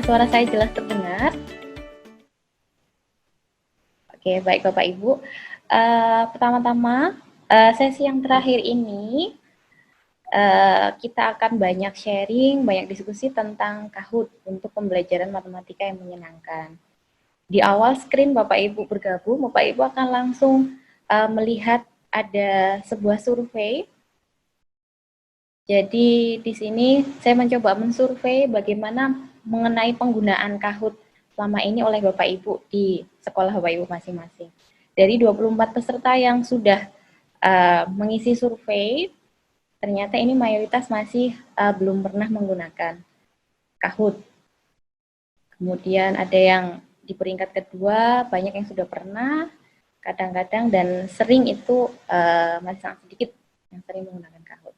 suara saya jelas terdengar? Oke, baik Bapak Ibu. Pertama-tama, sesi yang terakhir ini kita akan banyak sharing, banyak diskusi tentang Kahoot untuk pembelajaran matematika yang menyenangkan. Di awal screen Bapak Ibu bergabung, Bapak Ibu akan langsung melihat ada sebuah survei. Jadi di sini saya mencoba mensurvei bagaimana mengenai penggunaan Kahoot selama ini oleh Bapak Ibu di sekolah Bapak Ibu masing-masing. Dari 24 peserta yang sudah mengisi survei, ternyata ini mayoritas masih belum pernah menggunakan Kahoot. Kemudian ada yang di peringkat kedua, banyak yang sudah pernah, kadang-kadang dan sering itu masih sangat sedikit yang sering menggunakan Kahoot.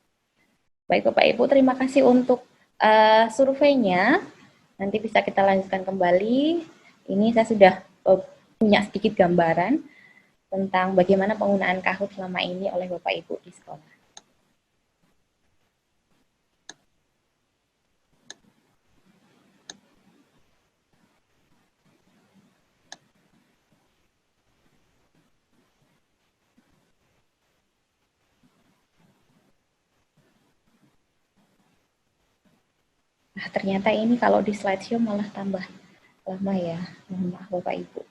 Baik Bapak Ibu, terima kasih untuk surveinya. Nanti bisa kita lanjutkan kembali. Ini saya sudah punya sedikit gambaran tentang bagaimana penggunaan Kahoot selama ini oleh Bapak Ibu di sekolah. Nah, ternyata ini kalau di slideshow malah tambah lama ya. Mohon maaf Bapak Ibu.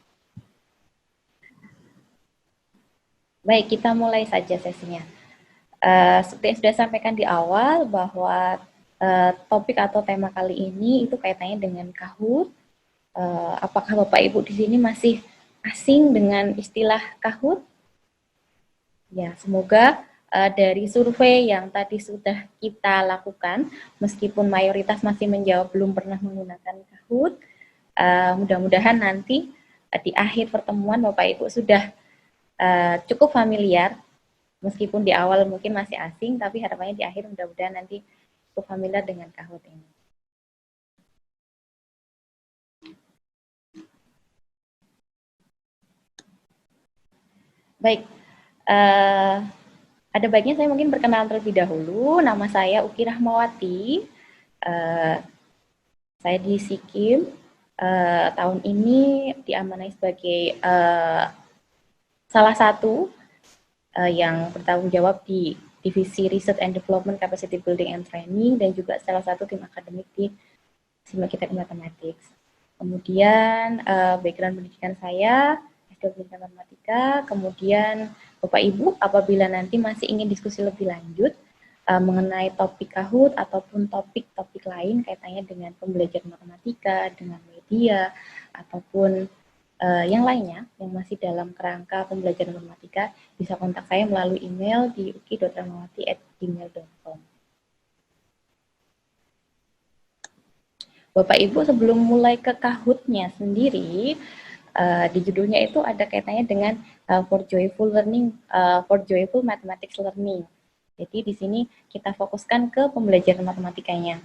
Baik, kita mulai saja sesinya. Seperti yang sudah sampaikan di awal bahwa topik atau tema kali ini itu kaitannya dengan Kahoot. Apakah Bapak Ibu di sini masih asing dengan istilah Kahoot? Ya, semoga dari survei yang tadi sudah kita lakukan, meskipun mayoritas masih menjawab belum pernah menggunakan Kahoot, mudah-mudahan nanti di akhir pertemuan Bapak Ibu sudah cukup familiar, meskipun di awal mungkin masih asing, tapi harapannya di akhir mudah-mudahan nanti cukup familiar dengan Kahoot ini. Baik, ada baiknya saya mungkin perkenalan terlebih dahulu. Nama saya Uki Rahmawati. Saya di Sikim. Tahun ini diamanai sebagai salah satu yang bertanggung jawab di Divisi Research and Development, Capacity Building and Training, dan juga salah satu tim akademik di Simakitek Mathematics. Kemudian background pendidikan saya S2 Pendidikan Matematika. Kemudian Bapak Ibu apabila nanti masih ingin diskusi lebih lanjut mengenai topik Kahoot ataupun topik-topik lain kaitannya dengan pembelajaran matematika, dengan media ataupun yang lainnya yang masih dalam kerangka pembelajaran matematika, bisa kontak saya melalui email di uki.rahmawati@gmail.com. Bapak Ibu, sebelum mulai ke Kahoot-nya sendiri, di judulnya itu ada kaitannya dengan for joyful learning, for joyful mathematics learning. Jadi di sini kita fokuskan ke pembelajaran matematikanya.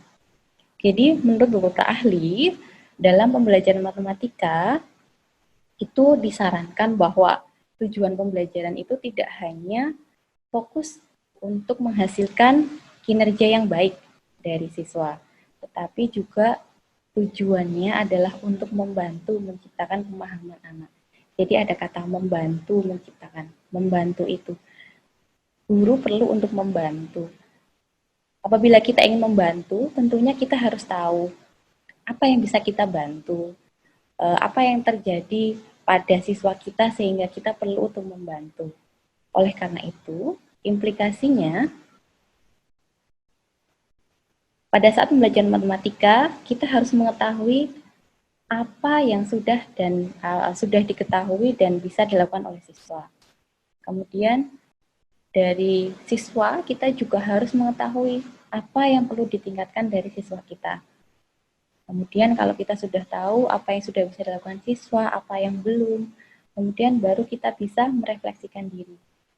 Jadi menurut beberapa ahli, dalam pembelajaran matematika itu disarankan bahwa tujuan pembelajaran itu tidak hanya fokus untuk menghasilkan kinerja yang baik dari siswa, tetapi juga tujuannya adalah untuk membantu menciptakan pemahaman anak. Jadi ada kata membantu menciptakan. Membantu itu. Guru perlu untuk membantu. Apabila kita ingin membantu, tentunya kita harus tahu apa yang bisa kita bantu, apa yang terjadi pada siswa kita sehingga kita perlu untuk membantu. Oleh karena itu, implikasinya pada saat pembelajaran matematika, kita harus mengetahui apa yang sudah diketahui dan bisa dilakukan oleh siswa. Kemudian dari siswa kita juga harus mengetahui apa yang perlu ditingkatkan dari siswa kita. Kemudian kalau kita sudah tahu apa yang sudah bisa dilakukan siswa, apa yang belum, kemudian baru kita bisa merefleksikan diri.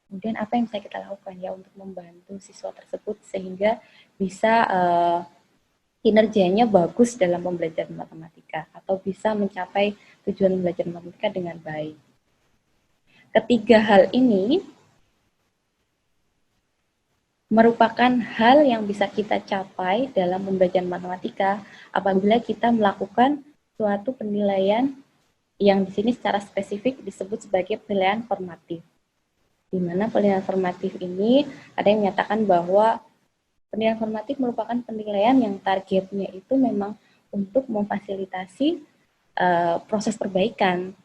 Kemudian apa yang bisa kita lakukan ya untuk membantu siswa tersebut sehingga bisa kinerjanya bagus dalam pembelajaran matematika atau bisa mencapai tujuan belajar matematika dengan baik. Ketiga hal ini merupakan hal yang bisa kita capai dalam pembelajaran matematika apabila kita melakukan suatu penilaian yang di sini secara spesifik disebut sebagai penilaian formatif. Di mana penilaian formatif ini ada yang menyatakan bahwa penilaian formatif merupakan penilaian yang targetnya itu memang untuk memfasilitasi proses perbaikan.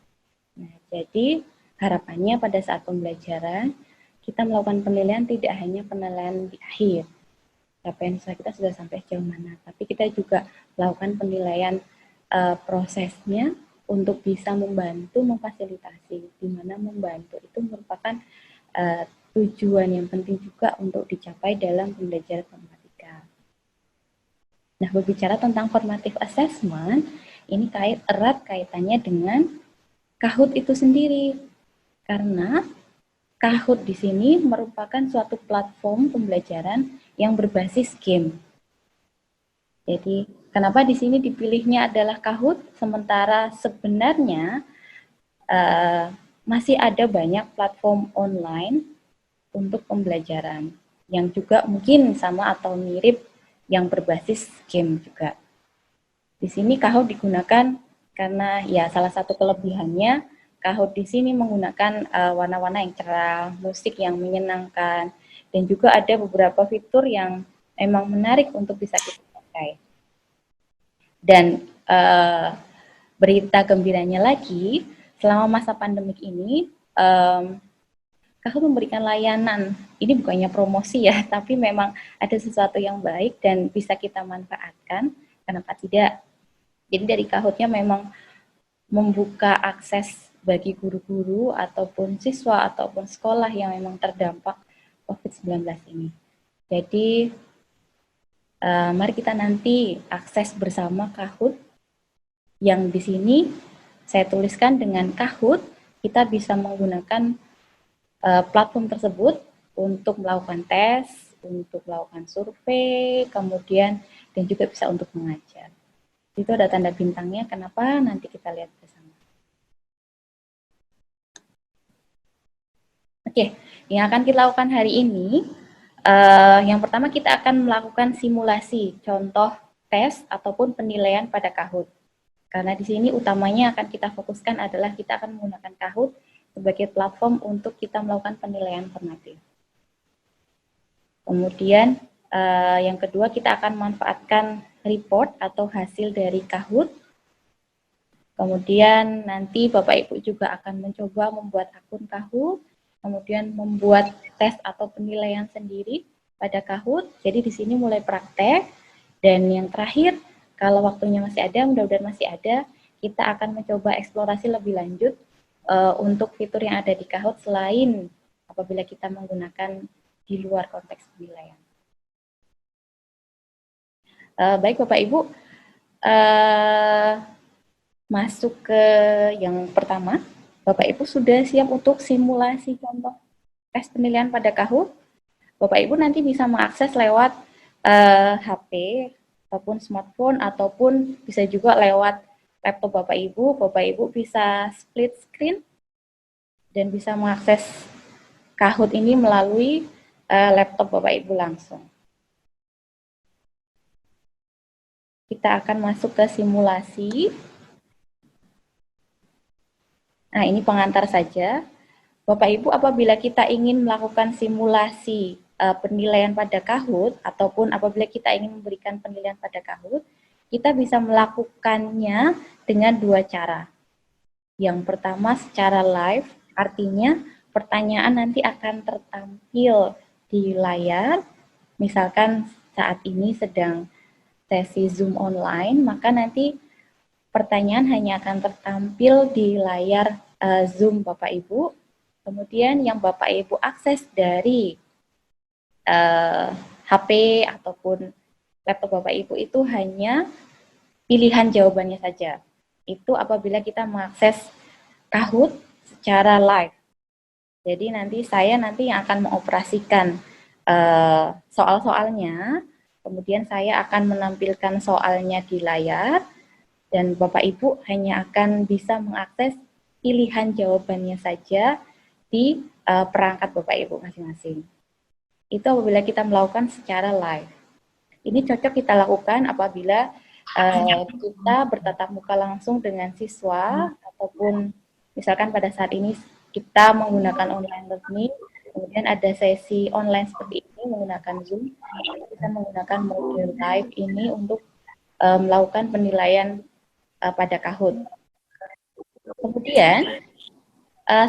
Nah, jadi harapannya pada saat pembelajaran kita melakukan penilaian tidak hanya penilaian di akhir, capaian kita sudah sampai sejauh mana, tapi kita juga melakukan penilaian prosesnya untuk bisa membantu memfasilitasi, di mana membantu itu merupakan tujuan yang penting juga untuk dicapai dalam pembelajaran matematika. Nah, berbicara tentang formative assessment, ini erat kaitannya dengan Kahoot itu sendiri. Karena Kahoot di sini merupakan suatu platform pembelajaran yang berbasis game. Jadi, kenapa di sini dipilihnya adalah Kahoot, sementara sebenarnya masih ada banyak platform online untuk pembelajaran yang juga mungkin sama atau mirip yang berbasis game juga. Di sini Kahoot digunakan karena ya salah satu kelebihannya Kahoot di sini menggunakan warna-warna yang cerah, musik yang menyenangkan, dan juga ada beberapa fitur yang memang menarik untuk bisa kita pakai. Dan berita gembiranya lagi, selama masa pandemik ini, Kahoot memberikan layanan, ini bukannya promosi ya, tapi memang ada sesuatu yang baik dan bisa kita manfaatkan, kenapa tidak? Jadi dari Kahoot-nya memang membuka akses bagi guru-guru ataupun siswa ataupun sekolah yang memang terdampak COVID-19 ini. Jadi mari kita nanti akses bersama Kahoot yang di sini saya tuliskan dengan Kahoot, kita bisa menggunakan platform tersebut untuk melakukan tes, untuk melakukan survei, kemudian dan juga bisa untuk mengajar. Itu ada tanda bintangnya, kenapa? Nanti kita lihat bersama. Oke, yang akan kita lakukan hari ini, yang pertama kita akan melakukan simulasi contoh tes ataupun penilaian pada Kahoot. Karena di sini utamanya akan kita fokuskan adalah kita akan menggunakan Kahoot sebagai platform untuk kita melakukan penilaian formatif. Kemudian yang kedua kita akan manfaatkan report atau hasil dari Kahoot. Kemudian nanti Bapak Ibu juga akan mencoba membuat akun Kahoot, kemudian membuat tes atau penilaian sendiri pada Kahoot. Jadi di sini mulai praktek, dan yang terakhir kalau waktunya masih ada, mudah-mudahan masih ada, kita akan mencoba eksplorasi lebih lanjut untuk fitur yang ada di Kahoot selain apabila kita menggunakan di luar konteks penilaian. Baik Bapak Ibu, masuk ke yang pertama. Bapak Ibu sudah siap untuk simulasi contoh tes penilaian pada Kahoot? Bapak Ibu nanti bisa mengakses lewat HP ataupun smartphone ataupun bisa juga lewat laptop Bapak Ibu. Bapak Ibu bisa split screen dan bisa mengakses Kahoot ini melalui laptop Bapak Ibu langsung. Kita akan masuk ke simulasi. Nah, ini pengantar saja. Bapak Ibu, apabila kita ingin melakukan simulasi penilaian pada Kahoot, ataupun apabila kita ingin memberikan penilaian pada Kahoot, kita bisa melakukannya dengan dua cara. Yang pertama secara live, artinya pertanyaan nanti akan tertampil di layar. Misalkan saat ini sedang sesi Zoom online, maka nanti pertanyaan hanya akan tertampil di layar Zoom Bapak Ibu. Kemudian yang Bapak Ibu akses dari HP ataupun laptop Bapak Ibu itu hanya pilihan jawabannya saja. Itu apabila kita mengakses Kahoot secara live. Jadi nanti saya yang akan mengoperasikan soal-soalnya, kemudian saya akan menampilkan soalnya di layar, dan Bapak Ibu hanya akan bisa mengakses pilihan jawabannya saja di perangkat Bapak Ibu masing-masing. itu apabila kita melakukan secara live. Ini cocok kita lakukan apabila kita bertatap muka langsung dengan siswa, ataupun misalkan pada saat ini kita menggunakan online learning, kemudian ada sesi online seperti ini menggunakan Zoom, kita menggunakan mode live ini untuk melakukan penilaian pada Kahoot. Kemudian,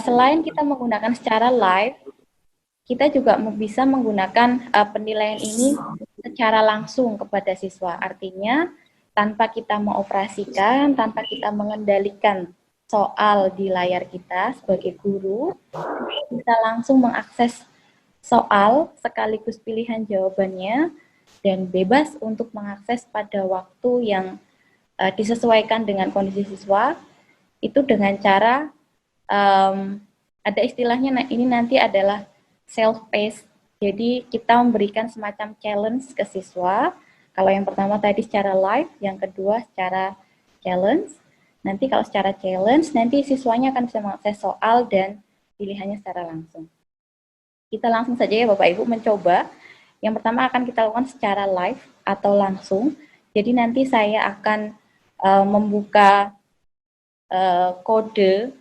selain kita menggunakan secara live, kita juga bisa menggunakan penilaian ini secara langsung kepada siswa. Artinya, tanpa kita mengoperasikan, tanpa kita mengendalikan soal di layar kita sebagai guru, kita langsung mengakses soal sekaligus pilihan jawabannya dan bebas untuk mengakses pada waktu yang disesuaikan dengan kondisi siswa, itu dengan cara ada istilahnya ini nanti adalah self-paced. Jadi kita memberikan semacam challenge ke siswa. Kalau yang pertama tadi secara live, yang kedua secara challenge. Nanti kalau secara challenge, nanti siswanya akan bisa mengakses soal dan pilihannya secara langsung. Kita langsung saja ya Bapak Ibu mencoba. Yang pertama akan kita lakukan secara live atau langsung. Jadi nanti saya akan membuka kode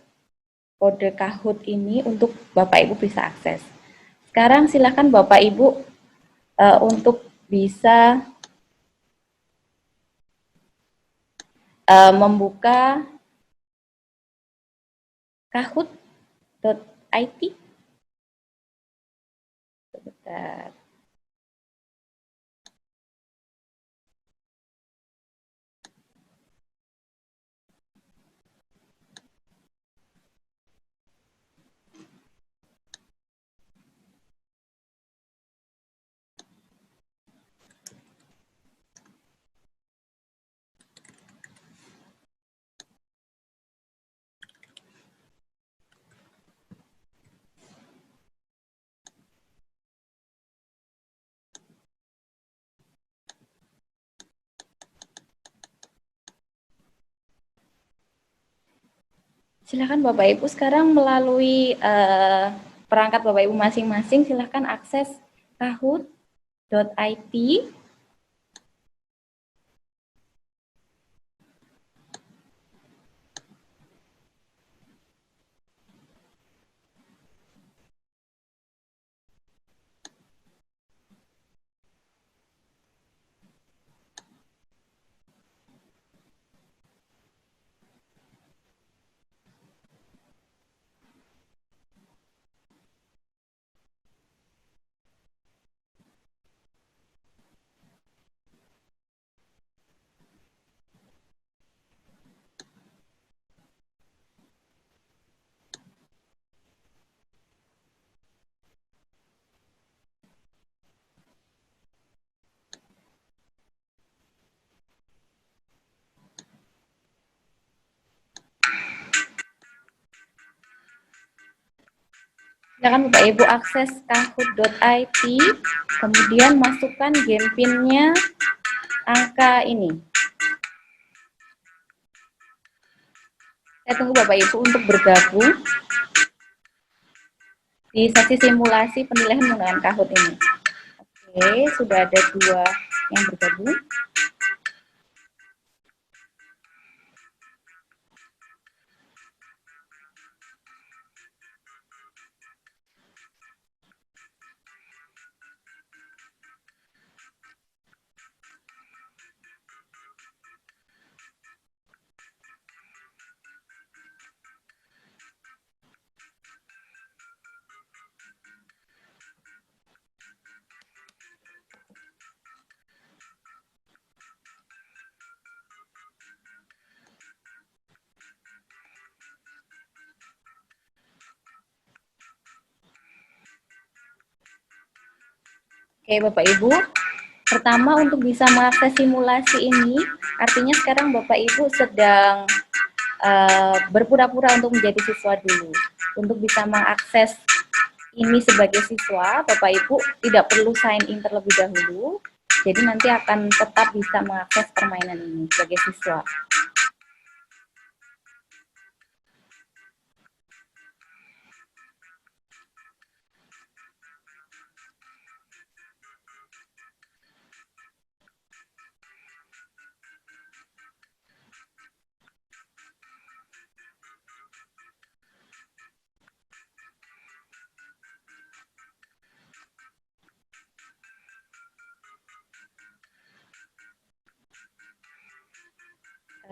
Kahoot ini untuk Bapak Ibu bisa akses. Sekarang silakan Bapak Ibu untuk bisa membuka kahoot.it. Sebentar. Silakan Bapak Ibu sekarang melalui perangkat Bapak Ibu masing-masing, silakan akses kahoot.it. Silakan Bapak Ibu akses kahoot.it, kemudian masukkan game pinnya angka ini. Saya tunggu Bapak Ibu untuk bergabung di sesi simulasi penilaian menggunakan Kahoot ini. Oke, sudah ada 2 yang bergabung. Oke, Bapak Ibu. Pertama, untuk bisa mengakses simulasi ini, artinya sekarang Bapak Ibu sedang berpura-pura untuk menjadi siswa dulu. Untuk bisa mengakses ini sebagai siswa, Bapak Ibu tidak perlu sign in terlebih dahulu. Jadi nanti akan tetap bisa mengakses permainan ini sebagai siswa.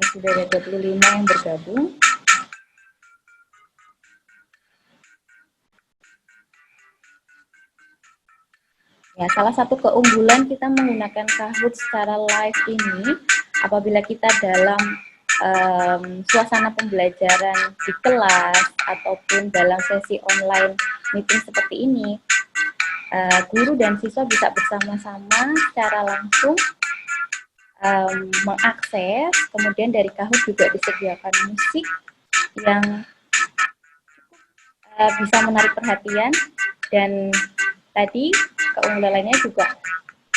Sudah ada 25 yang bergabung. Ya, salah satu keunggulan kita menggunakan Kahoot secara live ini, apabila kita dalam suasana pembelajaran di kelas ataupun dalam sesi online meeting seperti ini, guru dan siswa bisa bersama-sama secara langsung mengakses. Kemudian dari Kahoot juga disediakan musik yang bisa menarik perhatian, dan tadi keunggulan lainnya juga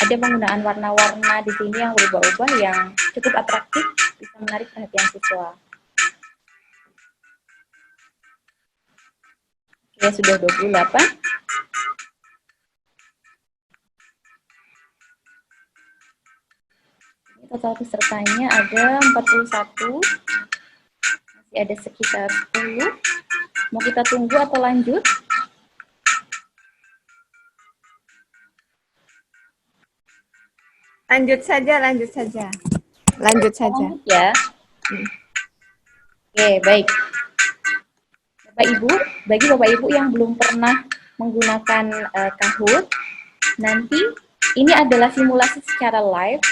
ada penggunaan warna-warna di sini yang berubah-ubah yang cukup atraktif, bisa menarik perhatian siswa. Oke, sudah 28. Ini total pesertanya ada 41. Masih ada sekitar 10. Mau kita tunggu atau lanjut? Lanjut saja. Lanjut saja. Lanjut ya. Oke, baik. Bagi Bapak Ibu yang belum pernah menggunakan Kahoot, nanti ini adalah simulasi secara live.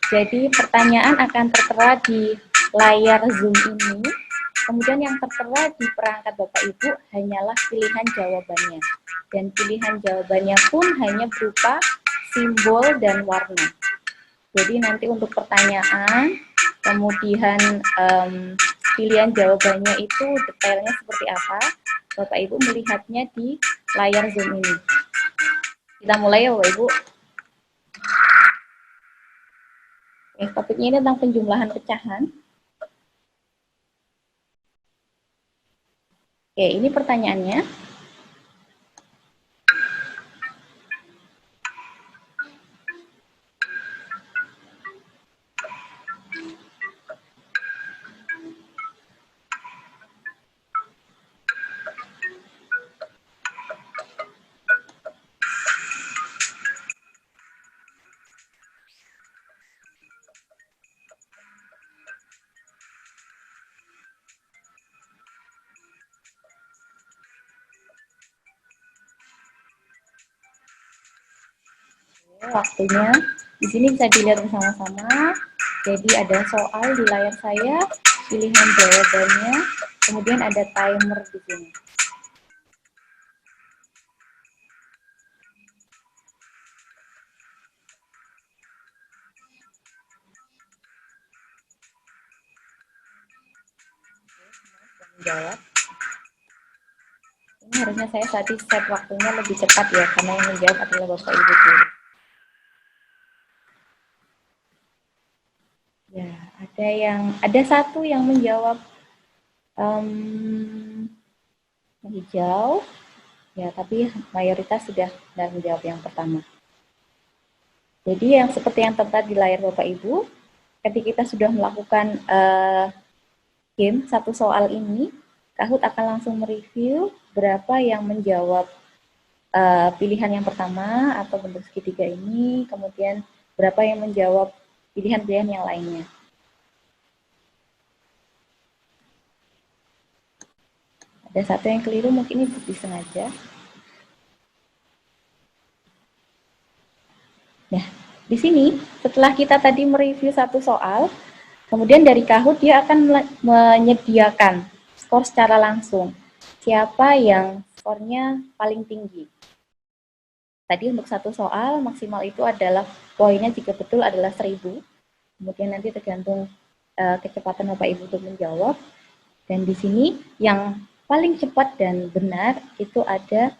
Jadi pertanyaan akan tertera di layar Zoom ini. Kemudian yang tertera di perangkat Bapak Ibu hanyalah pilihan jawabannya. Dan pilihan jawabannya pun hanya berupa simbol dan warna. Jadi nanti untuk pertanyaan, kemudian pilihan jawabannya itu detailnya seperti apa, Bapak Ibu melihatnya di layar Zoom ini. Kita mulai ya Bapak Ibu. Topiknya ini tentang penjumlahan pecahan. Oke, ini pertanyaannya. Waktunya di sini bisa dilihat bersama-sama. Jadi ada soal di layar saya, pilihan jawabannya, kemudian ada timer di sini. Menjawab. Ini harusnya saya tadi set waktunya lebih cepat ya, karena yang menjawab adalah Bapak Ibu guru. Ya, ada satu yang menjawab hijau, ya tapi mayoritas sudah menjawab yang pertama. Jadi yang seperti yang tertera di layar Bapak Ibu, ketika kita sudah melakukan game satu soal ini, Kahoot akan langsung mereview berapa yang menjawab pilihan yang pertama atau bentuk segitiga ini, kemudian berapa yang menjawab pilihan-pilihan yang lainnya. Ada satu yang keliru, mungkin ini disengaja. Nah, di sini setelah kita tadi mereview satu soal, kemudian dari Kahoot dia akan menyediakan skor secara langsung. Siapa yang skornya paling tinggi. Tadi untuk satu soal maksimal itu adalah poinnya jika betul adalah 1000. Kemudian nanti tergantung kecepatan Bapak Ibu untuk menjawab. Dan di sini yang paling cepat dan benar itu ada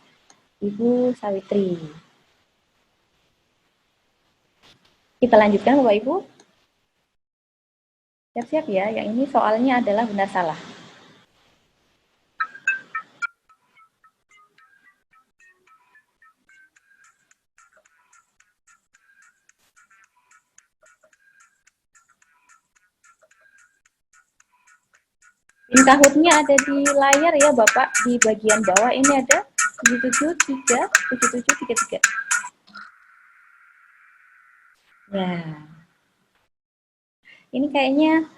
Ibu Sawitri. Kita lanjutkan Bapak Ibu. Siap-siap ya, yang ini soalnya adalah benar salah. Pin Kahoot-nya ada di layar ya Bapak, di bagian bawah ini ada 7737733. Ya. Ini kayaknya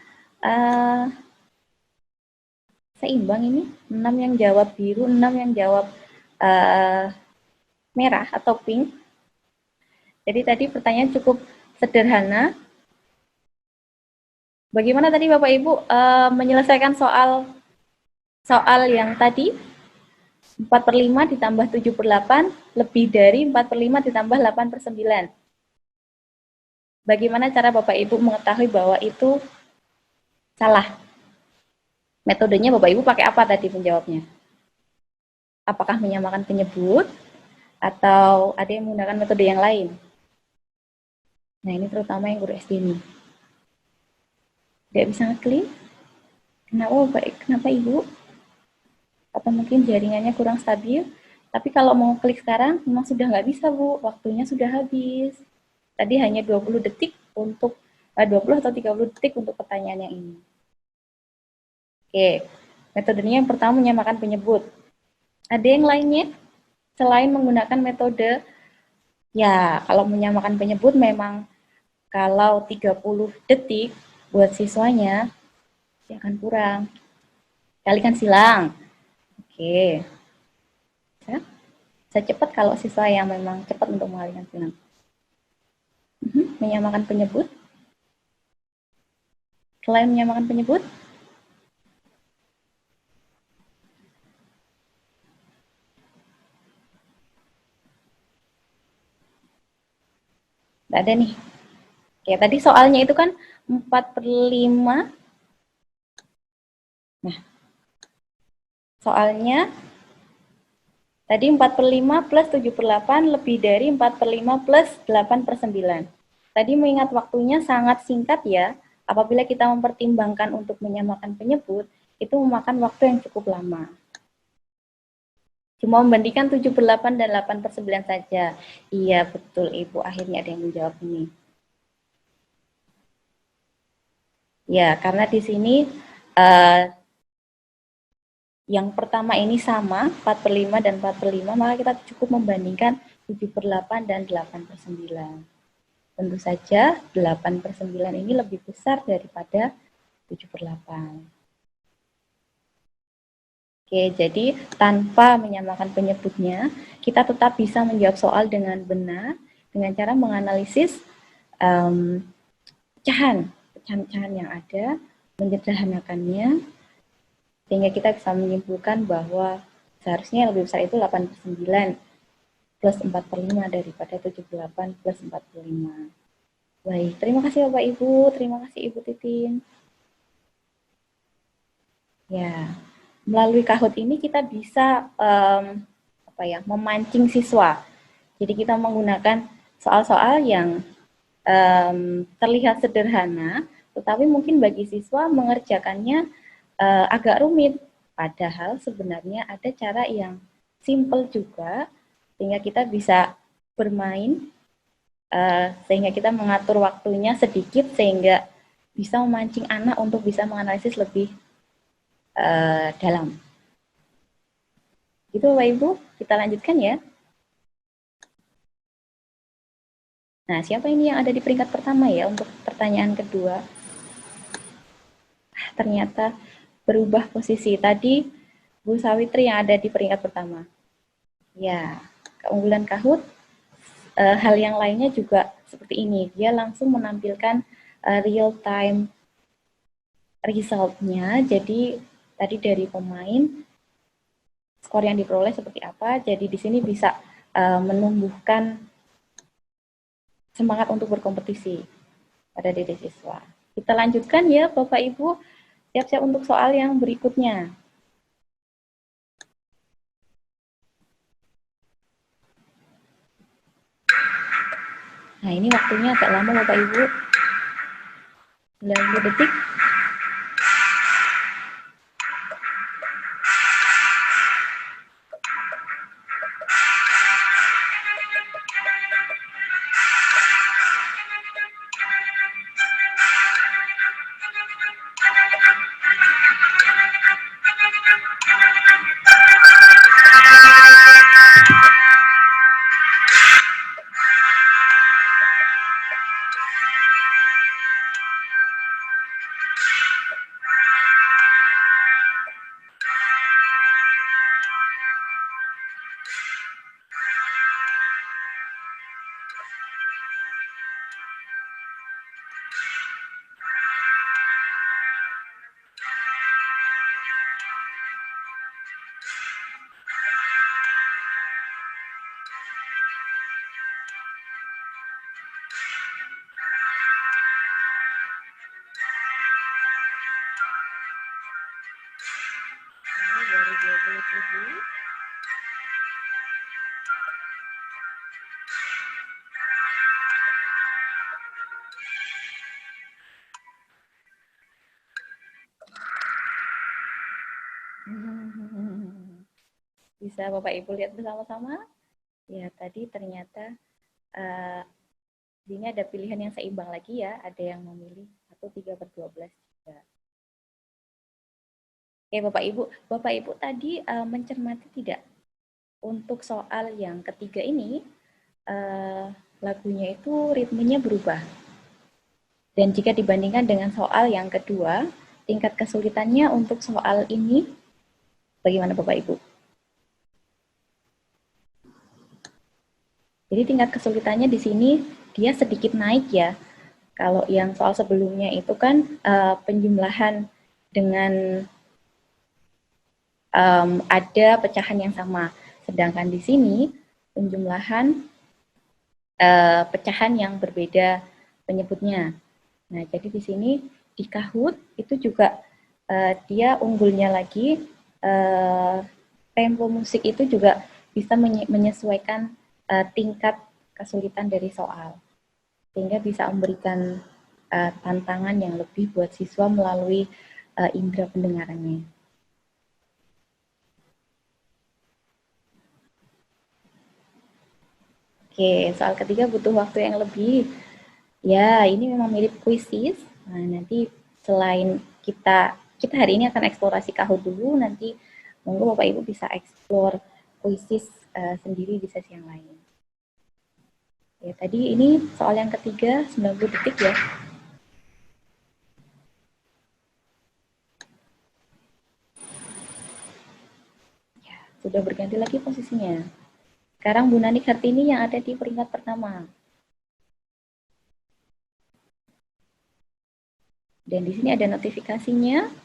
Uh, seimbang ini, 6 yang jawab biru, 6 yang jawab uh, merah atau pink. Jadi tadi pertanyaan cukup sederhana. Bagaimana tadi Bapak Ibu menyelesaikan soal yang tadi? 4/5 ditambah 7/8 lebih dari 4/5 ditambah 8/9. Bagaimana cara Bapak Ibu mengetahui bahwa itu salah? Metodenya Bapak Ibu pakai apa tadi menjawabnya? Apakah menyamakan penyebut atau ada yang menggunakan metode yang lain? Nah, ini terutama yang guru SD ini. Tidak bisa ngeklik? Kenapa Bapak? Kenapa Ibu? Atau mungkin jaringannya kurang stabil? Tapi kalau mau klik sekarang, memang sudah nggak bisa, Bu. Waktunya sudah habis. Tadi hanya 20 detik untuk 20 atau 30 detik untuk pertanyaan yang ini. Oke, metodenya yang pertama menyamakan penyebut. Ada yang lainnya selain menggunakan metode, ya kalau menyamakan penyebut memang kalau 30 detik buat siswanya ya akan kurang. Kalikan silang. Oke. Bisa cepat kalau siswa yang memang cepat untuk mengalihkan silang. Menyamakan penyebut. Selain menyamakan penyebut, nggak ada nih. Oke, tadi soalnya itu kan 4/5. Nah, soalnya tadi 4/5 plus 7/8 lebih dari 4/5 plus 8/9. Tadi mengingat waktunya sangat singkat ya, apabila kita mempertimbangkan untuk menyamakan penyebut, itu memakan waktu yang cukup lama. Cuma membandingkan 7/8 dan 8/9 saja. Iya, betul Ibu. Akhirnya ada yang menjawab ini. Ya, karena di sini yang pertama ini sama, 4/5 dan 4/5, maka kita cukup membandingkan 7/8 dan 8/9. Tentu saja 8/9 ini lebih besar daripada 7/8. Oke, jadi tanpa menyamakan penyebutnya, kita tetap bisa menjawab soal dengan benar dengan cara menganalisis pecahan-pecahan yang ada, menyederhanakannya, sehingga kita bisa menyimpulkan bahwa seharusnya lebih besar itu 8/9 plus 4/5 daripada 7/8 plus 4/5. Baik, terima kasih Bapak Ibu, terima kasih Ibu Titin. Ya, melalui Kahoot ini kita bisa memancing siswa. Jadi kita menggunakan soal-soal yang terlihat sederhana, tetapi mungkin bagi siswa mengerjakannya agak rumit. Padahal sebenarnya ada cara yang simple juga, sehingga kita bisa bermain, sehingga kita mengatur waktunya sedikit, sehingga bisa memancing anak untuk bisa menganalisis lebih dalam. Itu Bapak Ibu, kita lanjutkan ya. Nah, siapa ini yang ada di peringkat pertama ya untuk pertanyaan kedua? Ternyata berubah posisi. Tadi Bu Sawitri yang ada di peringkat pertama. Ya, keunggulan Kahoot, hal yang lainnya juga seperti ini. Dia langsung menampilkan real time result-nya. Jadi tadi dari pemain skor yang diperoleh seperti apa. Jadi di sini bisa menumbuhkan semangat untuk berkompetisi pada diri siswa. Kita lanjutkan ya Bapak Ibu, siap-siap untuk soal yang berikutnya. Nah, ini waktunya agak lama Bapak Ibu. 90 detik. 20.000. Bisa Bapak Ibu lihat bersama-sama? Ya, tadi ternyata ini ada pilihan yang seimbang lagi ya. Ada yang memilih 1/3/12 juga. Oke, Bapak Ibu tadi mencermati tidak untuk soal yang ketiga ini lagunya itu ritmenya berubah. Dan jika dibandingkan dengan soal yang kedua, tingkat kesulitannya untuk soal ini bagaimana Bapak Ibu? Jadi tingkat kesulitannya di sini dia sedikit naik ya. Kalau yang soal sebelumnya itu kan penjumlahan dengan ada pecahan yang sama. Sedangkan di sini penjumlahan pecahan yang berbeda penyebutnya. Nah, jadi di sini di Kahoot itu juga dia unggulnya lagi tempo musik itu juga bisa menyesuaikan tingkat kesulitan dari soal, sehingga bisa memberikan tantangan yang lebih buat siswa melalui indera pendengarannya. Oke, soal ketiga butuh waktu yang lebih. Ya, ini memang mirip kuisis. Nah, nanti selain kita hari ini akan eksplorasi Kahoot dulu, nanti monggo Bapak Ibu bisa eksplor kuisis sendiri di sesi yang lain. Ya, tadi ini soal yang ketiga 90 detik ya. Ya, sudah berganti lagi posisinya. Sekarang Bu Nani Kartini yang ada di peringkat pertama. Dan di sini ada notifikasinya.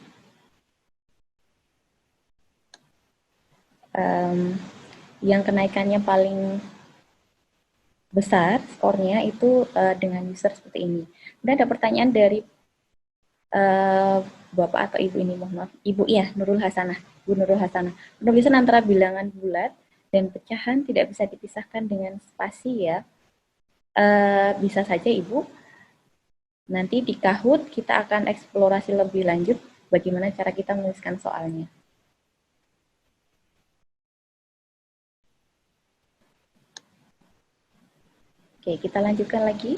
Yang kenaikannya paling besar skornya itu dengan user seperti ini. Dan ada pertanyaan dari Bapak atau Ibu ini, mohon maaf, Ibu ya, Nurul Hasanah, Bu Nurul Hasanah. Penulisan antara bilangan bulat dan pecahan tidak bisa dipisahkan dengan spasi ya. Bisa saja Ibu. Nanti di Kahoot kita akan eksplorasi lebih lanjut bagaimana cara kita menuliskan soalnya. Oke, kita lanjutkan lagi.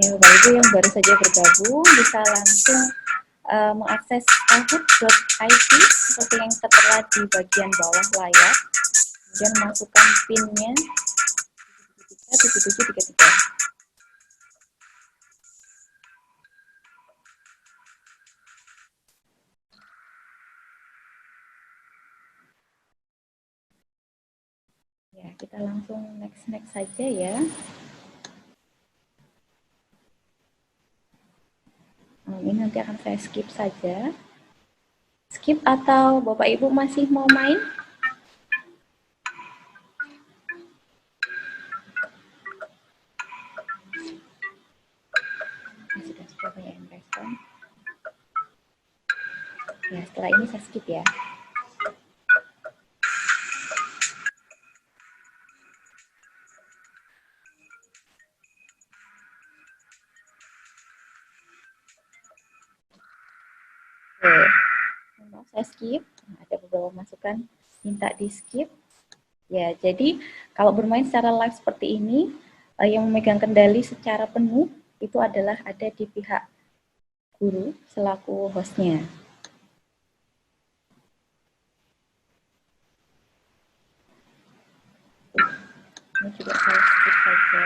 Ya, Bapak Ibu yang baru saja bergabung bisa langsung mengakses kahoot.it seperti yang tertera di bagian bawah layar, kemudian masukkan PIN-nya 7733. Ya, kita langsung next saja ya. Ini nanti akan saya skip saja. Skip atau Bapak Ibu masih mau main? Sudah banyak yang respon. Ya, setelah ini saya skip ya. Oke, maaf saya skip. Ada beberapa masukan minta di skip. Ya, jadi kalau bermain secara live seperti ini, yang memegang kendali secara penuh itu adalah ada di pihak guru selaku hostnya. Ini juga saya skip saja.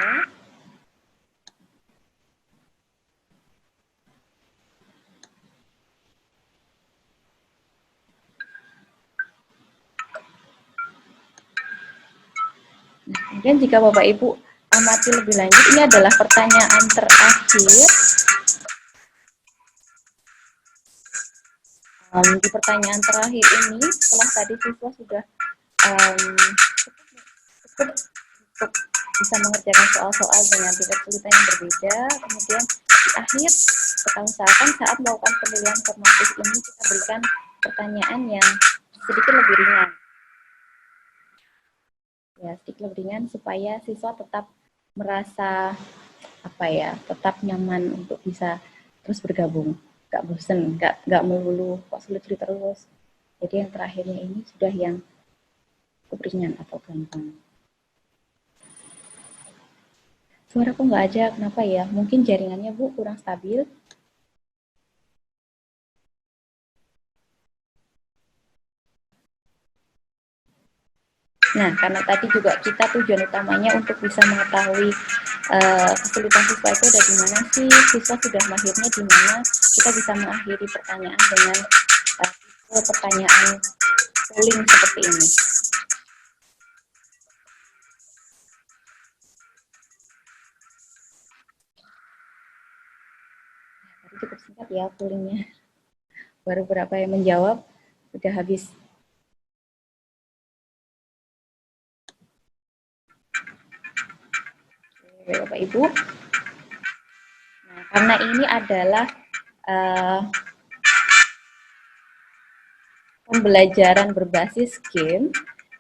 Nah, kemudian jika Bapak Ibu amati lebih lanjut, ini adalah pertanyaan terakhir. Di pertanyaan terakhir ini, setelah tadi siswa sudah cukup untuk bisa mengerjakan soal-soal dengan tingkat kesulitan yang berbeda, kemudian di akhir kita usahakan saat melakukan pemilihan formatif ini kita berikan pertanyaan yang sedikit lebih ringan. Ya, sedikit lebih ringan supaya siswa tetap merasa tetap nyaman untuk bisa terus bergabung, nggak bosen, nggak melulu kok sulit-sulit terus. Jadi yang terakhirnya ini sudah yang cukup ringan atau gampang. Suara kok nggak ada, kenapa ya? Mungkin jaringannya Bu kurang stabil. Nah, karena tadi juga kita tujuan utamanya untuk bisa mengetahui kesulitan siswa itu ada di mana sih, siswa sudah mahirnya di mana, kita bisa mengakhiri pertanyaan dengan pertanyaan polling seperti ini. Tadi cukup singkat ya pollingnya. Baru berapa yang menjawab, sudah habis. Oke, Bapak Ibu. Nah, karena ini adalah pembelajaran berbasis game,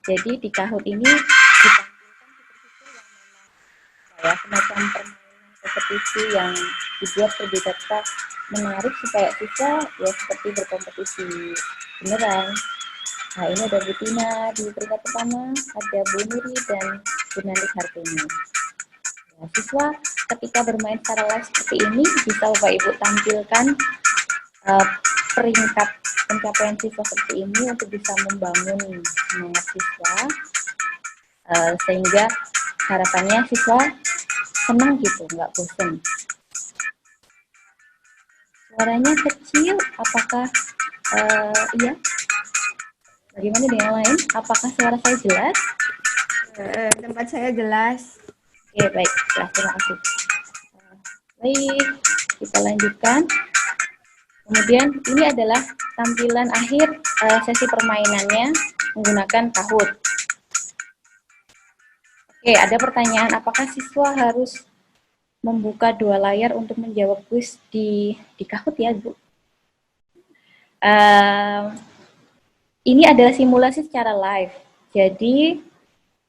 jadi di Kahoot ini ditampilkan fitur-fitur yang memang semacam permainan kompetisi yang dibuat lebih tetap menarik supaya siswa ya seperti berkompetisi beneran. Nah, ini ada Butina di peringkat pertama, ada Bu Nuri dan Bu Nanti Hartini. Nah, siswa ketika bermain secara live seperti ini bisa Bapak Ibu tampilkan peringkat pencapaian siswa seperti ini untuk bisa membangun semangat siswa sehingga harapannya siswa senang gitu, nggak bosan. Suaranya kecil, apakah iya? Bagaimana dengan yang lain? Apakah suara saya jelas? Tempat saya jelas. Oke, baik. Terima kasih. Baik, kita lanjutkan. Kemudian ini adalah tampilan akhir sesi permainannya menggunakan Kahoot. Oke, ada pertanyaan, apakah siswa harus membuka dua layar untuk menjawab kuis di Kahoot ya, Bu? Ini adalah simulasi secara live. Jadi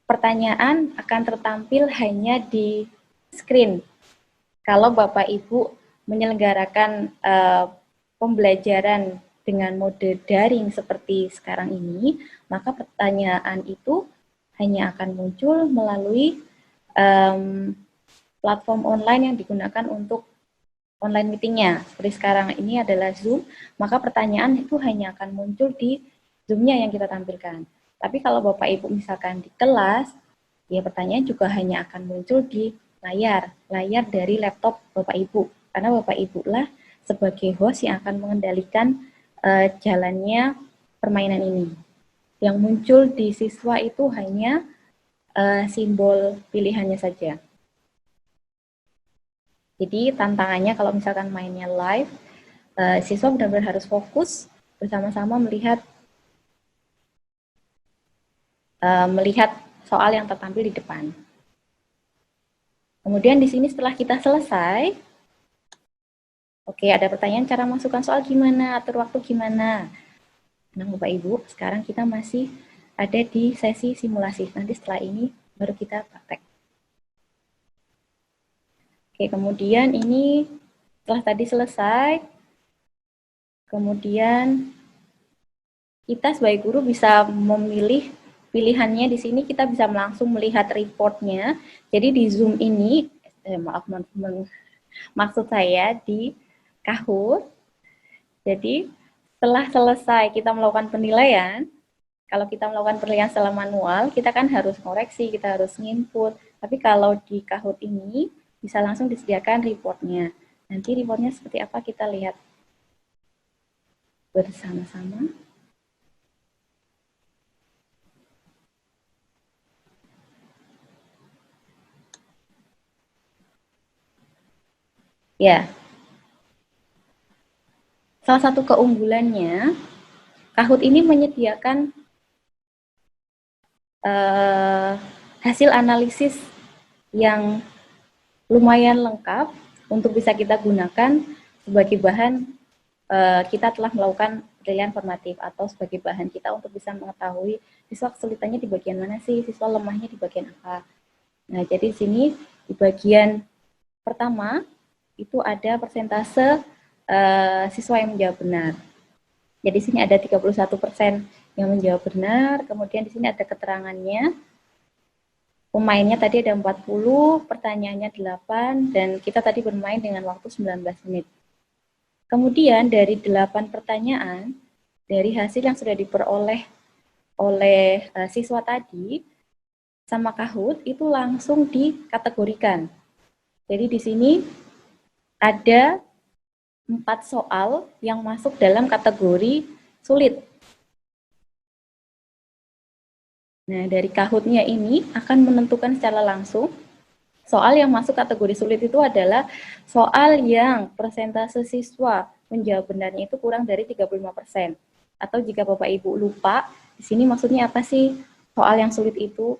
pertanyaan akan tertampil hanya di screen. Kalau Bapak Ibu menyelenggarakan pembelajaran dengan mode daring seperti sekarang ini, maka pertanyaan itu hanya akan muncul melalui platform online yang digunakan untuk online meetingnya. Seperti sekarang ini adalah Zoom, maka pertanyaan itu hanya akan muncul di Zoom-nya yang kita tampilkan. Tapi kalau Bapak Ibu misalkan di kelas, ya pertanyaan juga hanya akan muncul di layar dari laptop Bapak Ibu. Karena Bapak Ibu lah sebagai host yang akan mengendalikan jalannya permainan ini. Yang muncul di siswa itu hanya simbol pilihannya saja. Jadi tantangannya kalau misalkan mainnya live, siswa benar-benar harus fokus bersama-sama melihat soal yang tertampil di depan. Kemudian di sini setelah kita selesai, oke, ada pertanyaan cara masukkan soal gimana, atur waktu gimana. Nah, Bapak Ibu, sekarang kita masih ada di sesi simulasi. Nanti setelah ini baru kita praktek. Oke, kemudian ini setelah tadi selesai, kemudian kita sebagai guru bisa memilih pilihannya. Di sini kita bisa langsung melihat reportnya. Jadi di Zoom ini, maksud saya di Kahoot. Jadi setelah selesai kita melakukan penilaian, kalau kita melakukan penilaian secara manual, kita kan harus koreksi, kita harus nginput. Tapi kalau di Kahoot ini bisa langsung disediakan reportnya. Nanti reportnya seperti apa kita lihat bersama-sama. Ya, salah satu keunggulannya, Kahoot ini menyediakan hasil analisis yang lumayan lengkap untuk bisa kita gunakan sebagai bahan kita telah melakukan penilaian formatif atau sebagai bahan kita untuk bisa mengetahui siswa kesulitannya di bagian mana sih, siswa lemahnya di bagian apa. Nah, jadi di sini di bagian pertama itu ada persentase siswa yang menjawab benar. Jadi di sini ada 31% yang menjawab benar, kemudian di sini ada keterangannya. Pemainnya tadi ada 40, pertanyaannya 8, dan kita tadi bermain dengan waktu 19 menit. Kemudian dari 8 pertanyaan, dari hasil yang sudah diperoleh oleh siswa tadi, sama Kahoot itu langsung dikategorikan. Jadi di sini ada 4 soal yang masuk dalam kategori sulit. Nah, dari Kahoot-nya ini akan menentukan secara langsung soal yang masuk kategori sulit itu adalah soal yang persentase siswa menjawab benarnya itu kurang dari 35%. Atau jika Bapak Ibu lupa, di sini maksudnya apa sih soal yang sulit itu?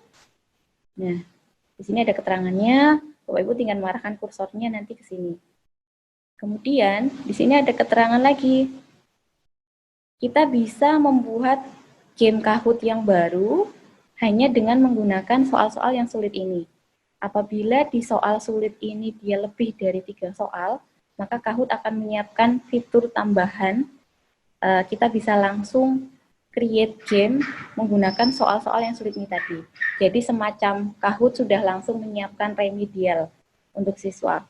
Nah, di sini ada keterangannya, Bapak Ibu tinggal mengarahkan kursornya nanti ke sini. Kemudian, di sini ada keterangan lagi. Kita bisa membuat game Kahoot yang baru hanya dengan menggunakan soal-soal yang sulit ini. Apabila di soal sulit ini dia lebih dari 3 soal, maka Kahoot akan menyiapkan fitur tambahan. Kita bisa langsung create game menggunakan soal-soal yang sulit ini tadi. Jadi semacam Kahoot sudah langsung menyiapkan remedial untuk siswa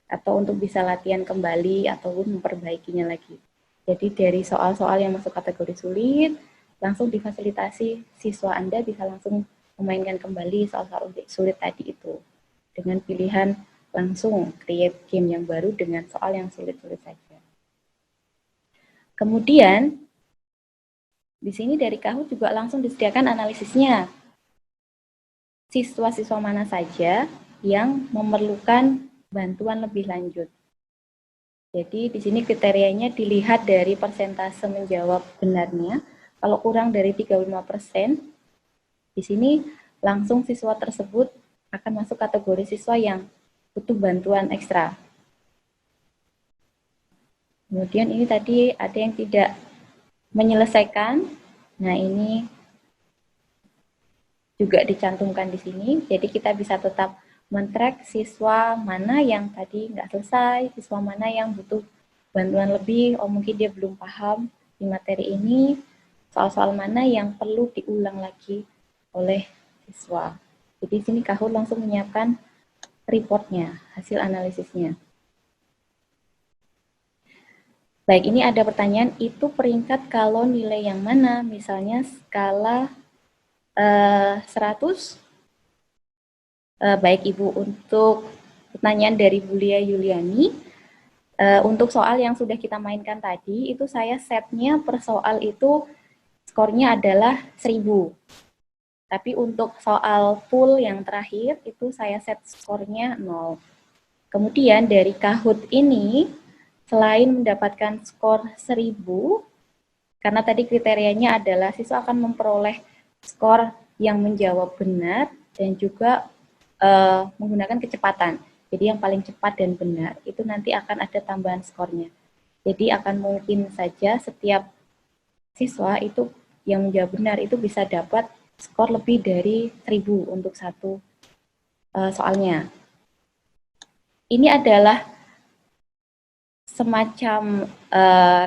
atau untuk bisa latihan kembali ataupun memperbaikinya lagi. Jadi dari soal-soal yang masuk kategori sulit, langsung difasilitasi siswa Anda bisa langsung memainkan kembali soal-soal sulit tadi itu dengan pilihan langsung create game yang baru dengan soal yang sulit-sulit saja. Kemudian di sini dari Kahoot juga langsung disediakan analisisnya. Siswa-siswa mana saja yang memerlukan bantuan lebih lanjut. Jadi di sini kriterianya dilihat dari persentase menjawab benarnya. Kalau kurang dari 35%, di sini langsung siswa tersebut akan masuk kategori siswa yang butuh bantuan ekstra. Kemudian ini tadi ada yang tidak menyelesaikan. Nah, ini juga dicantumkan di sini. Jadi kita bisa tetap men-track siswa mana yang tadi nggak selesai, siswa mana yang butuh bantuan lebih, mungkin dia belum paham di materi ini, soal-soal mana yang perlu diulang lagi oleh siswa. Jadi di sini Kahoot langsung menyiapkan reportnya, hasil analisisnya. Baik, ini ada pertanyaan, itu peringkat kalau nilai yang mana? Misalnya skala 100. Baik Ibu, untuk pertanyaan dari Bulia Yuliani, untuk soal yang sudah kita mainkan tadi, itu saya setnya per soal itu skornya adalah 1000. Tapi untuk soal full yang terakhir, itu saya set skornya 0. Kemudian dari Kahoot ini, selain mendapatkan skor 1000, karena tadi kriterianya adalah siswa akan memperoleh skor yang menjawab benar dan juga menggunakan kecepatan. Jadi yang paling cepat dan benar itu nanti akan ada tambahan skornya. Jadi akan mungkin saja setiap siswa itu yang menjawab benar itu bisa dapat skor lebih dari 1000 untuk satu soalnya. Ini adalah semacam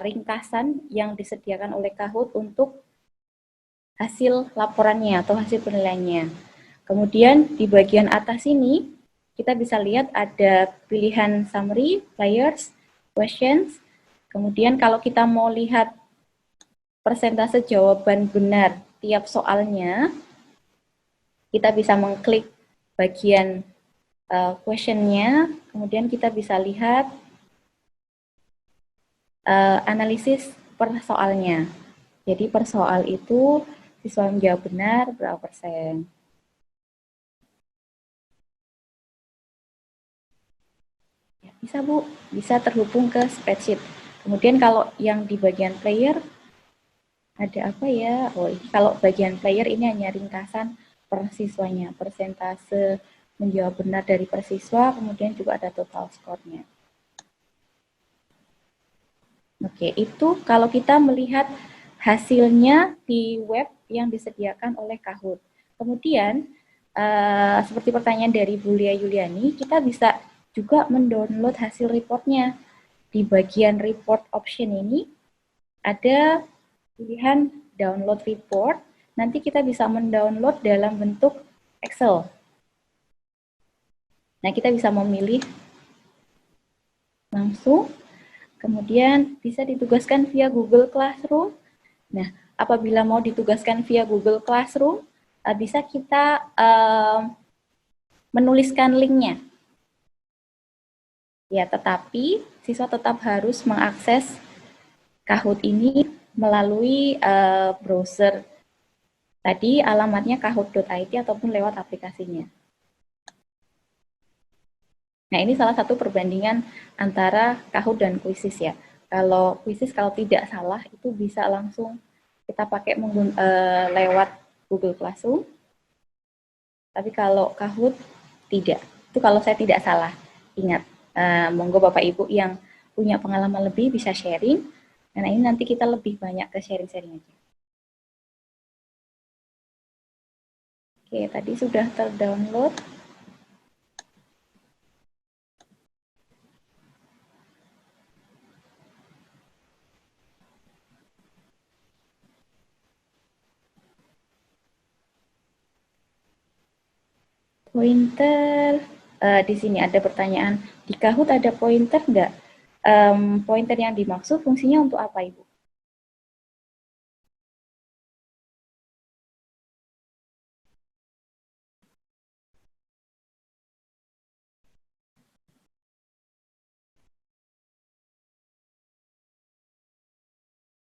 ringkasan yang disediakan oleh Kahoot untuk hasil laporannya atau hasil penilaiannya. Kemudian di bagian atas ini kita bisa lihat ada pilihan summary, players, questions. Kemudian kalau kita mau lihat persentase jawaban benar tiap soalnya, kita bisa mengklik bagian questionnya, kemudian kita bisa lihat analisis per soalnya. Jadi per soal itu siswa menjawab benar berapa persen. Ya, bisa Bu, bisa terhubung ke spreadsheet. Kemudian kalau yang di bagian player, ada apa ya? Oh, ini kalau bagian player ini hanya ringkasan per siswanya, persentase menjawab benar dari persiswa, kemudian juga ada total skornya. Oke, itu kalau kita melihat hasilnya di web yang disediakan oleh Kahoot. Kemudian, seperti pertanyaan dari Bu Lia Yuliani, kita bisa juga mendownload hasil reportnya. Di bagian report option ini, ada pilihan download report. Nanti kita bisa mendownload dalam bentuk Excel. Nah, kita bisa memilih langsung, kemudian bisa ditugaskan via Google Classroom. Nah, apabila mau ditugaskan via Google Classroom, bisa kita menuliskan linknya. Ya, tetapi siswa tetap harus mengakses Kahoot ini melalui browser. Tadi alamatnya kahoot.it ataupun lewat aplikasinya. Nah, ini salah satu perbandingan antara Kahoot dan Quizzes ya. Kalau Quizzes kalau tidak salah itu bisa langsung kita pakai lewat Google Classroom. Tapi kalau Kahoot tidak. Itu kalau saya tidak salah. Ingat, monggo Bapak Ibu yang punya pengalaman lebih bisa sharing. Karena ini nanti kita lebih banyak ke sharing-sharing aja. Oke, tadi sudah terdownload. Pointer, di sini ada pertanyaan, di Kahoot ada pointer nggak? Pointer yang dimaksud fungsinya untuk apa, Ibu?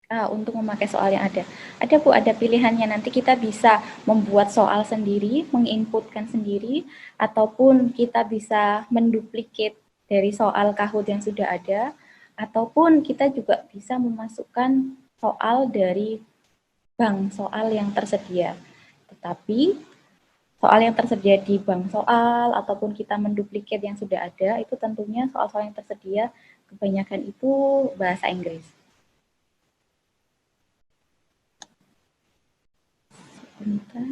Untuk memakai soal yang ada. Ada Bu, ada pilihannya. Nanti kita bisa membuat soal sendiri, menginputkan sendiri, ataupun kita bisa menduplikat dari soal Kahoot yang sudah ada, ataupun kita juga bisa memasukkan soal dari bank soal yang tersedia. Tetapi soal yang tersedia di bank soal ataupun kita menduplikat yang sudah ada, itu tentunya soal-soal yang tersedia kebanyakan itu bahasa Inggris. Bentar.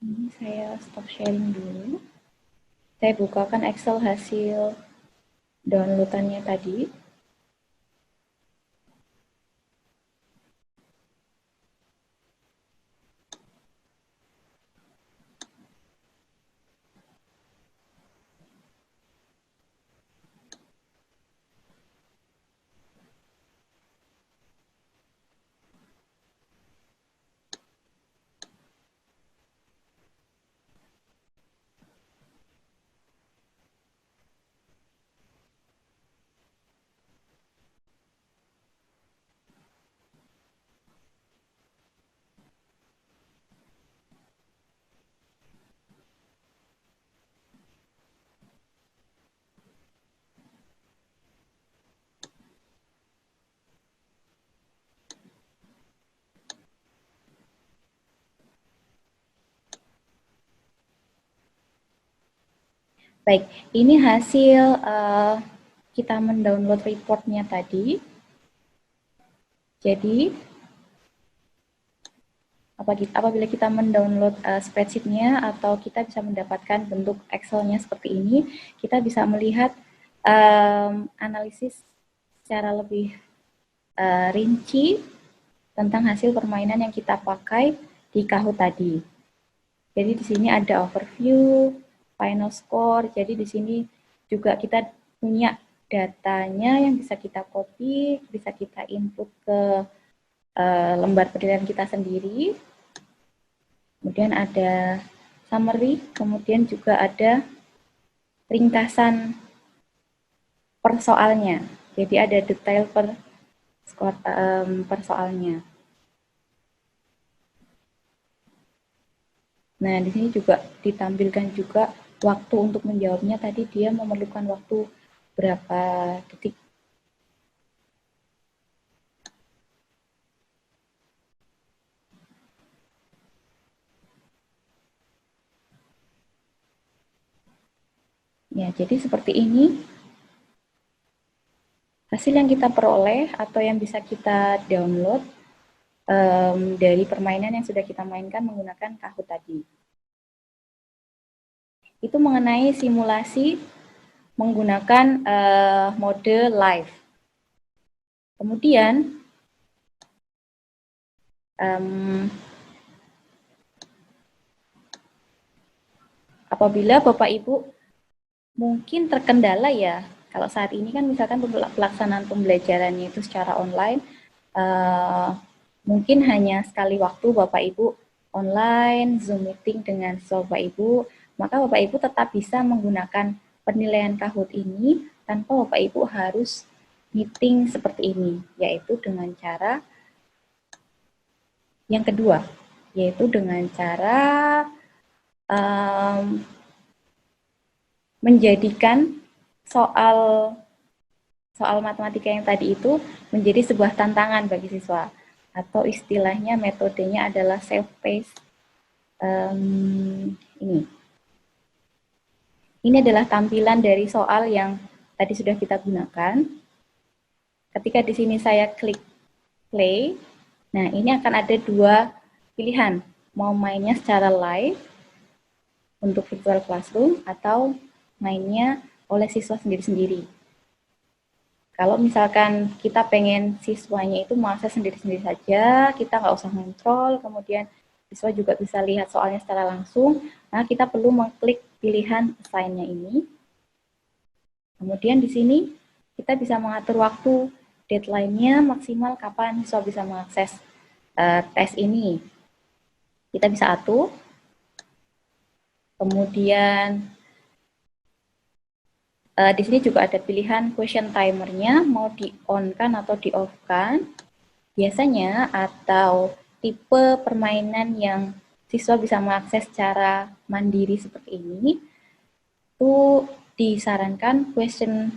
Ini saya stop sharing dulu. Saya bukakan Excel hasil downloadannya tadi. Baik, ini hasil kita mendownload reportnya tadi. Jadi, apabila kita mendownload spreadsheet-nya atau kita bisa mendapatkan bentuk Excel-nya seperti ini, kita bisa melihat analisis secara lebih rinci tentang hasil permainan yang kita pakai di Kahoot tadi. Jadi di sini ada overview, final score. Jadi di sini juga kita punya datanya yang bisa kita copy, bisa kita input ke lembar penilaian kita sendiri. Kemudian ada summary, kemudian juga ada ringkasan per soalnya. Jadi ada detail per soalnya. Nah, di sini juga ditampilkan juga waktu untuk menjawabnya. Tadi dia memerlukan waktu berapa detik. Ya, jadi seperti ini hasil yang kita peroleh atau yang bisa kita download dari permainan yang sudah kita mainkan menggunakan Kahoot tadi. Itu mengenai simulasi menggunakan mode live. Kemudian apabila Bapak Ibu mungkin terkendala ya, kalau saat ini kan misalkan pelaksanaan pembelajarannya itu secara online, mungkin hanya sekali waktu Bapak Ibu online, Zoom meeting dengan siswa Bapak Ibu, maka Bapak Ibu tetap bisa menggunakan penilaian Kahoot ini tanpa Bapak Ibu harus meeting seperti ini, yaitu dengan cara yang kedua, yaitu dengan cara menjadikan soal matematika yang tadi itu menjadi sebuah tantangan bagi siswa, atau istilahnya metodenya adalah self-paced. Ini adalah tampilan dari soal yang tadi sudah kita gunakan. Ketika di sini saya klik play, nah ini akan ada dua pilihan, mau mainnya secara live untuk virtual classroom atau mainnya oleh siswa sendiri-sendiri. Kalau misalkan kita pengen siswanya itu mengakses sendiri-sendiri saja, kita nggak usah kontrol, kemudian siswa juga bisa lihat soalnya secara langsung, nah kita perlu mengklik pilihan assign-nya ini. Kemudian di sini kita bisa mengatur waktu, deadline-nya maksimal kapan siswa bisa mengakses tes ini. Kita bisa atur. Kemudian di sini juga ada pilihan question timer-nya, mau di-on-kan atau di-off-kan. Biasanya atau tipe permainan yang siswa bisa mengakses secara mandiri seperti ini, itu disarankan question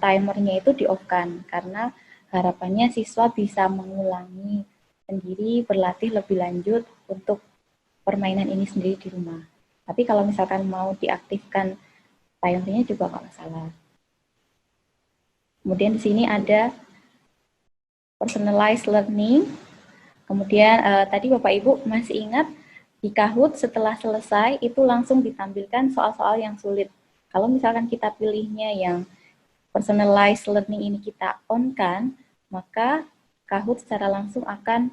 timer-nya itu di-off-kan, karena harapannya siswa bisa mengulangi sendiri, berlatih lebih lanjut untuk permainan ini sendiri di rumah. Tapi kalau misalkan mau diaktifkan timernya juga nggak masalah. Kemudian di sini ada personalized learning. Kemudian tadi Bapak Ibu masih ingat di Kahoot setelah selesai itu langsung ditampilkan soal-soal yang sulit. Kalau misalkan kita pilihnya yang personalized learning ini kita on-kan, maka Kahoot secara langsung akan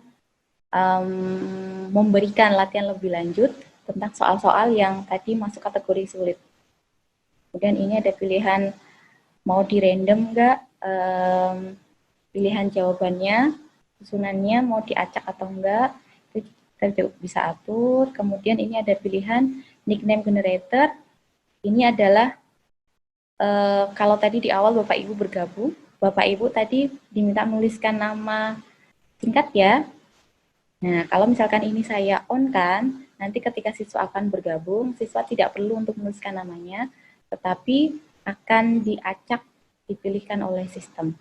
memberikan latihan lebih lanjut tentang soal-soal yang tadi masuk kategori sulit. Kemudian ini ada pilihan mau di random nggak, pilihan jawabannya, susunannya mau diacak atau enggak, itu kita bisa atur. Kemudian ini ada pilihan nickname generator, ini adalah kalau tadi di awal Bapak Ibu bergabung, Bapak Ibu tadi diminta menuliskan nama singkat ya. Nah, kalau misalkan ini saya on kan, nanti ketika siswa akan bergabung, siswa tidak perlu untuk menuliskan namanya, tetapi akan diacak, dipilihkan oleh sistem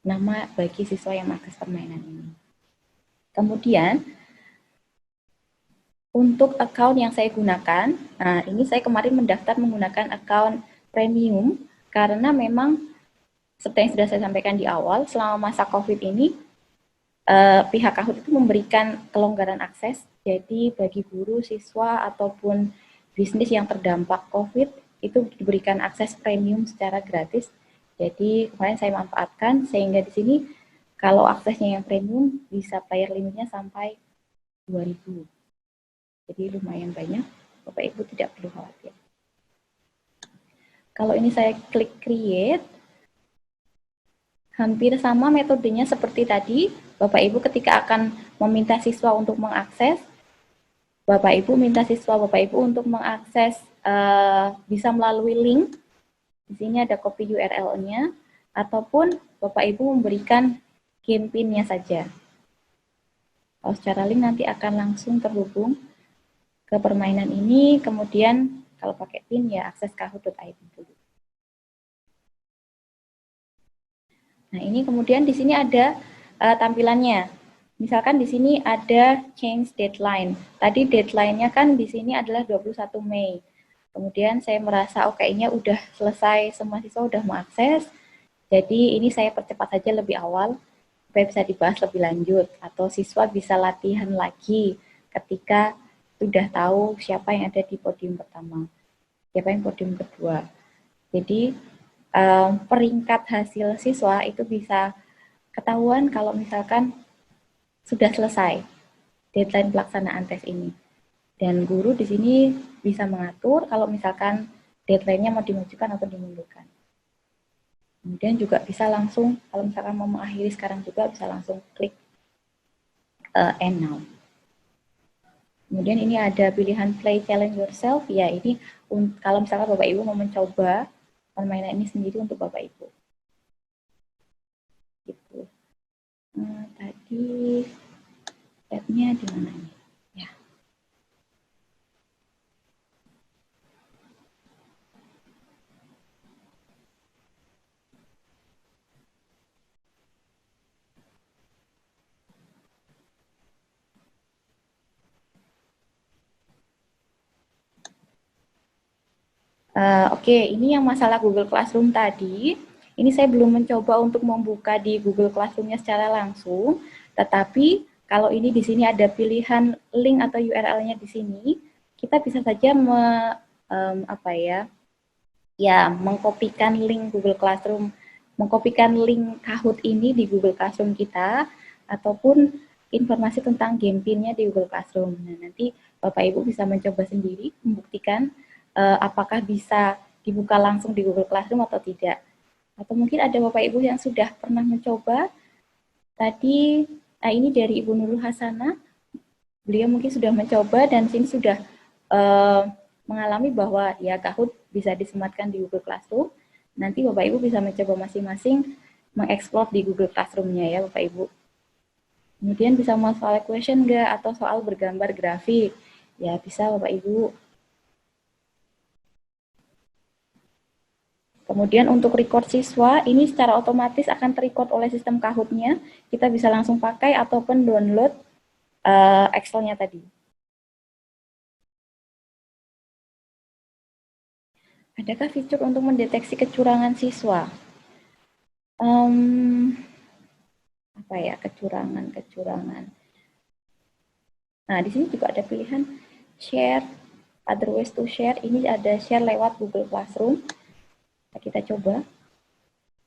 nama bagi siswa yang mengakses permainan ini. Kemudian, Untuk account yang saya gunakan, nah ini saya kemarin mendaftar menggunakan account premium karena memang seperti yang sudah saya sampaikan di awal, selama masa COVID ini pihak Kahoot itu memberikan kelonggaran akses. Jadi bagi guru, siswa ataupun bisnis yang terdampak COVID itu diberikan akses premium secara gratis. Jadi kemarin saya manfaatkan sehingga di sini kalau aksesnya yang premium bisa player limitnya sampai 2000. Jadi lumayan banyak, Bapak Ibu tidak perlu khawatir. Kalau ini saya klik create, hampir sama metodenya seperti tadi. Bapak Ibu ketika akan meminta siswa untuk mengakses, Bapak Ibu minta siswa Bapak Ibu untuk mengakses bisa melalui link. Di sini ada copy URL-nya, ataupun Bapak Ibu memberikan game pin-nya saja. Kalau secara link nanti akan langsung terhubung ke permainan ini, kemudian kalau pakai pin ya akses kahoot.id dulu. Nah, ini kemudian di sini ada tampilannya. Misalkan di sini ada change deadline. Tadi deadline-nya kan di sini adalah 21 Mei. Kemudian saya merasa kayaknya udah selesai, semua siswa udah mengakses. Jadi ini saya percepat saja lebih awal supaya bisa dibahas lebih lanjut atau siswa bisa latihan lagi ketika sudah tahu siapa yang ada di podium pertama, siapa yang podium kedua. Jadi peringkat hasil siswa itu bisa ketahuan kalau misalkan sudah selesai deadline pelaksanaan tes ini. Dan guru di sini bisa mengatur kalau misalkan deadline-nya mau dimajukan atau dimundurkan. Kemudian juga bisa langsung, kalau misalkan mau mengakhiri sekarang juga bisa langsung klik end now. Kemudian ini ada pilihan play challenge yourself, ya ini kalau misalkan Bapak Ibu mau mencoba permainan ini sendiri untuk Bapak Ibu. Gitu. Tadi tab-nya di mana nih? Ya. Oke, ini yang masalah Google Classroom tadi. Ini saya belum mencoba untuk membuka di Google Classroom-nya secara langsung, tetapi kalau ini di sini ada pilihan link atau URL-nya di sini, kita bisa saja mengkopikan link Google Classroom, mengkopikan link Kahoot ini di Google Classroom kita, ataupun informasi tentang game pin-nya di Google Classroom. Nah, nanti Bapak Ibu bisa mencoba sendiri, membuktikan apakah bisa dibuka langsung di Google Classroom atau tidak. Atau mungkin ada Bapak Ibu yang sudah pernah mencoba. Tadi ini dari Ibu Nurul Hasanah, beliau mungkin sudah mencoba dan sini sudah mengalami bahwa ya Kahoot bisa disematkan di Google Classroom. Nanti Bapak Ibu bisa mencoba masing-masing mengeksplor di Google Classroom-nya ya Bapak Ibu. Kemudian bisa mau soal question nggak atau soal bergambar grafik. Ya bisa Bapak Ibu. Kemudian untuk record siswa, ini secara otomatis akan terrecord oleh sistem Kahoot-nya. Kita bisa langsung pakai ataupun download Excel-nya tadi. Adakah fitur untuk mendeteksi kecurangan siswa? Kecurangan. Nah, di sini juga ada pilihan share, other ways to share. Ini ada share lewat Google Classroom. Kita coba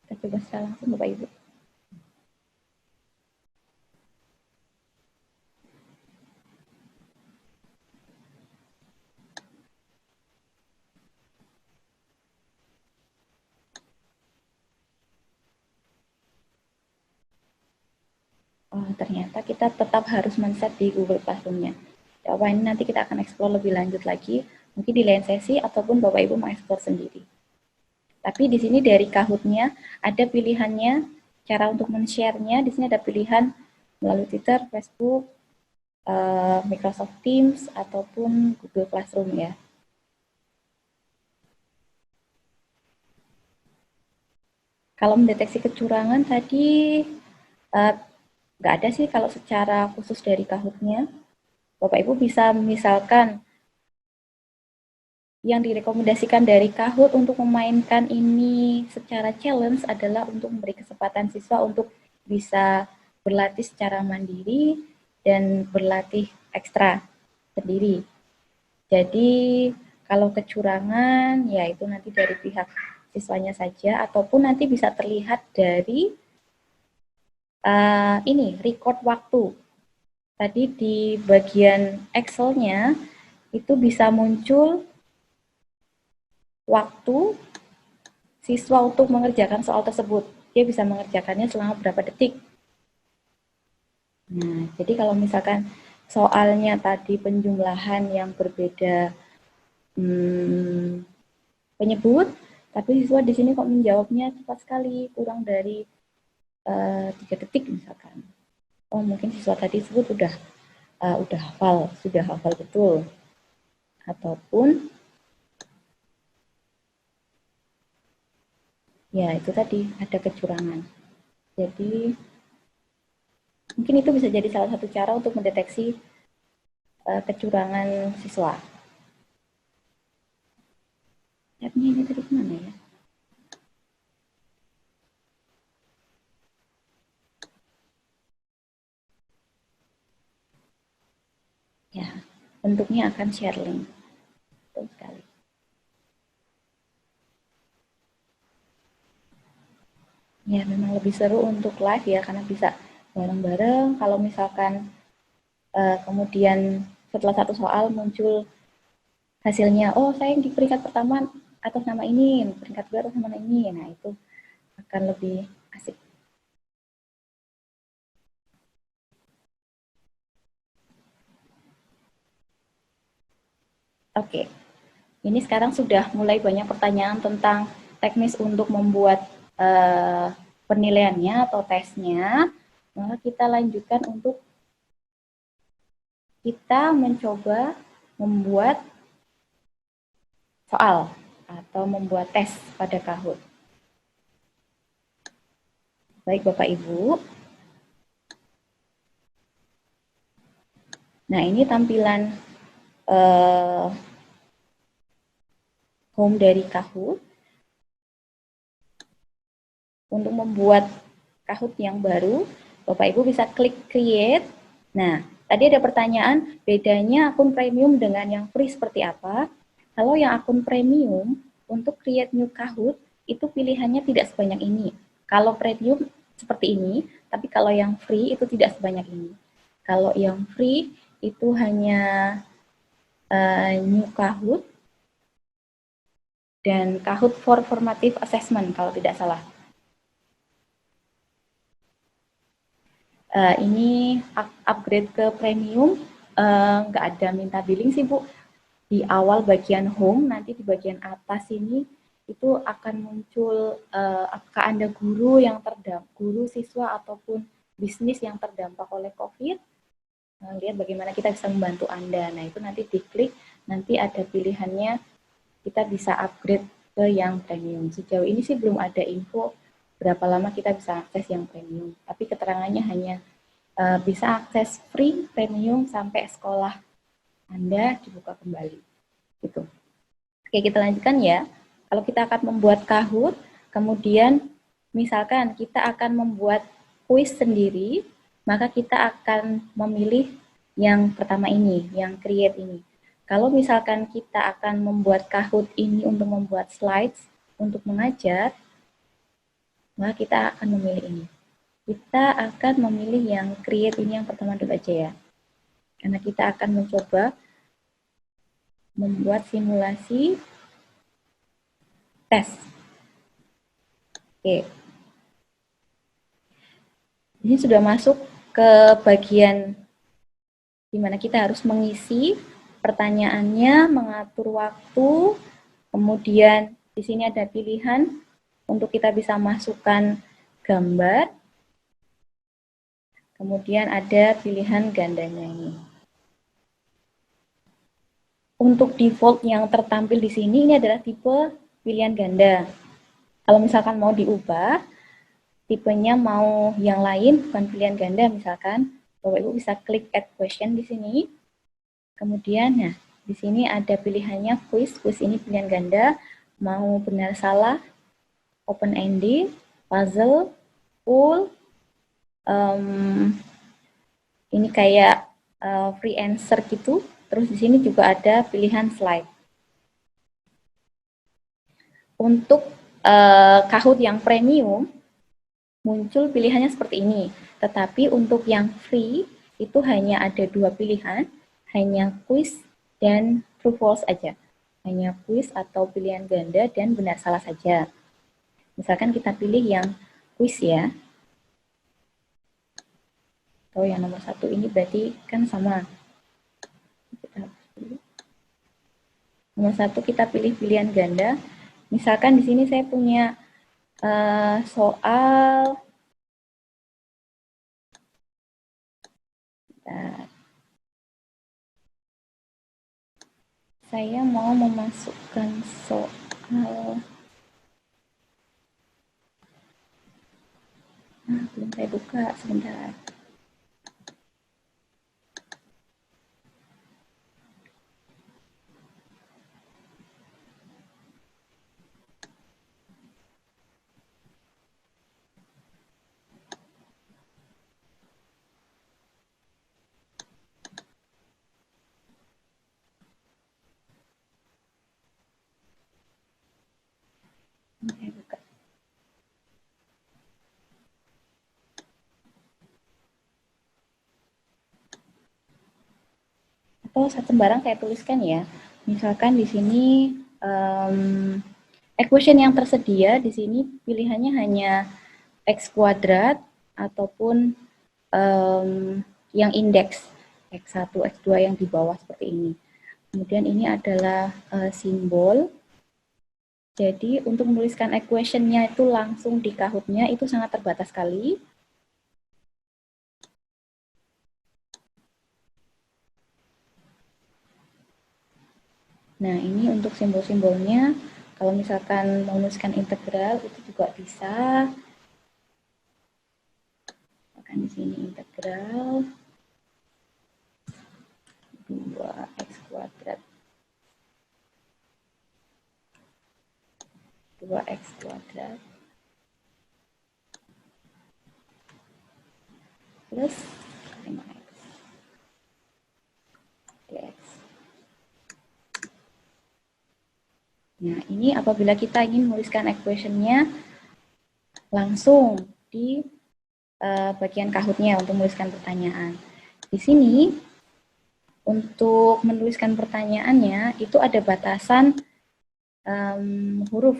secara langsung Bapak Ibu. Ternyata kita tetap harus men-set di Google Classroom-nya. Jawaban ini nanti kita akan explore lebih lanjut lagi, mungkin di lain sesi ataupun Bapak Ibu mengeksplor sendiri. Tapi di sini dari Kahoot-nya ada pilihannya, cara untuk men-share-nya. Di sini ada pilihan melalui Twitter, Facebook, Microsoft Teams ataupun Google Classroom ya. Kalau mendeteksi kecurangan tadi nggak ada sih kalau secara khusus dari Kahoot-nya. Bapak Ibu bisa misalkan yang direkomendasikan dari Kahoot untuk memainkan ini secara challenge adalah untuk memberi kesempatan siswa untuk bisa berlatih secara mandiri dan berlatih ekstra sendiri. Jadi kalau kecurangan ya itu nanti dari pihak siswanya saja, ataupun nanti bisa terlihat dari ini record waktu. Tadi di bagian Excel-nya itu bisa muncul waktu siswa untuk mengerjakan soal tersebut. Dia bisa mengerjakannya selama berapa detik. Nah, jadi kalau misalkan soalnya tadi penjumlahan yang berbeda penyebut, tapi siswa di sini kok menjawabnya cepat sekali, kurang dari 3 detik misalkan. Oh, mungkin siswa tadi sebut udah hafal, sudah hafal betul. Ataupun ya itu tadi ada kecurangan. Jadi mungkin itu bisa jadi salah satu cara untuk mendeteksi kecurangan siswa. Tabnya ini tadi kemana ya? Ya, bentuknya akan share link. Betul sekali. Ya, memang lebih seru untuk live ya, karena bisa bareng-bareng. Kalau misalkan kemudian setelah satu soal muncul hasilnya, oh saya di peringkat pertama atas nama ini, peringkat kedua atas nama ini, nah itu akan lebih asik. Oke, ini sekarang sudah mulai banyak pertanyaan tentang teknis untuk membuat penilaiannya atau tesnya. Maka kita lanjutkan untuk kita mencoba membuat soal atau membuat tes pada Kahoot. Baik Bapak Ibu. Nah, ini tampilan home dari Kahoot. Untuk membuat Kahoot yang baru, Bapak Ibu bisa klik create. Nah, tadi ada pertanyaan, bedanya akun premium dengan yang free seperti apa? Kalau yang akun premium, untuk create new Kahoot, itu pilihannya tidak sebanyak ini. Kalau premium seperti ini, tapi kalau yang free itu tidak sebanyak ini. Kalau yang free itu hanya new Kahoot dan Kahoot for formative assessment kalau tidak salah. Ini upgrade ke premium, nggak ada minta billing sih Bu. Di awal bagian home, nanti di bagian atas ini itu akan muncul apakah Anda guru yang terdampak, guru, siswa, ataupun bisnis yang terdampak oleh COVID. Lihat bagaimana kita bisa membantu Anda. Nah, itu nanti diklik, nanti ada pilihannya, kita bisa upgrade ke yang premium. Sejauh ini sih belum ada info berapa lama kita bisa akses yang premium. Tapi keterangannya hanya bisa akses free premium sampai sekolah Anda dibuka kembali. Gitu. Oke, kita lanjutkan ya. Kalau kita akan membuat Kahoot, kemudian misalkan kita akan membuat kuis sendiri, maka kita akan memilih yang pertama ini, yang create ini. Kalau misalkan kita akan membuat Kahoot ini untuk membuat slides, untuk mengajar, maka kita akan memilih ini. Kita akan memilih yang create ini yang pertama dulu aja ya. Karena kita akan mencoba membuat simulasi tes. Oke. Ini sudah masuk ke bagian di mana kita harus mengisi pertanyaannya, mengatur waktu, kemudian di sini ada pilihan untuk kita bisa masukkan gambar, kemudian ada pilihan gandanya ini. Untuk default yang tertampil di sini ini adalah tipe pilihan ganda. Kalau misalkan mau diubah, tipenya mau yang lain bukan pilihan ganda, misalkan Bapak Ibu bisa klik add question di sini. Kemudian, nah, di sini ada pilihannya quiz. Quiz ini pilihan ganda, mau benar salah, open ended, puzzle, full, ini kayak free answer gitu. Terus di sini juga ada pilihan slide. Untuk Kahoot yang premium muncul pilihannya seperti ini. Tetapi untuk yang free itu hanya ada 2 pilihan, hanya quiz dan true false aja. Hanya quiz atau pilihan ganda dan benar salah saja. Misalkan kita pilih yang quiz ya. Atau yang nomor 1 ini berarti kan sama. Nomor 1 kita pilih pilihan ganda. Misalkan di sini saya punya soal saya mau memasukkan soal belum saya buka, sebentar. Saya buka. Atau sembarang saya tuliskan ya. Misalkan di sini equation yang tersedia di sini pilihannya hanya x kuadrat ataupun yang indeks x1, x2 yang di bawah seperti ini. Kemudian ini adalah simbol. Jadi untuk menuliskan equation-nya itu langsung di Kahoot-nya itu sangat terbatas sekali. Nah, ini untuk simbol-simbolnya. Kalau misalkan mau menuliskan integral itu juga bisa. Misalkan di sini integral 2x kuadrat 2x kuadrat plus 5x dx. Nah, ini apabila kita ingin menuliskan equation-nya langsung di bagian Kahoot-nya untuk menuliskan pertanyaan. Di sini untuk menuliskan pertanyaannya itu ada batasan huruf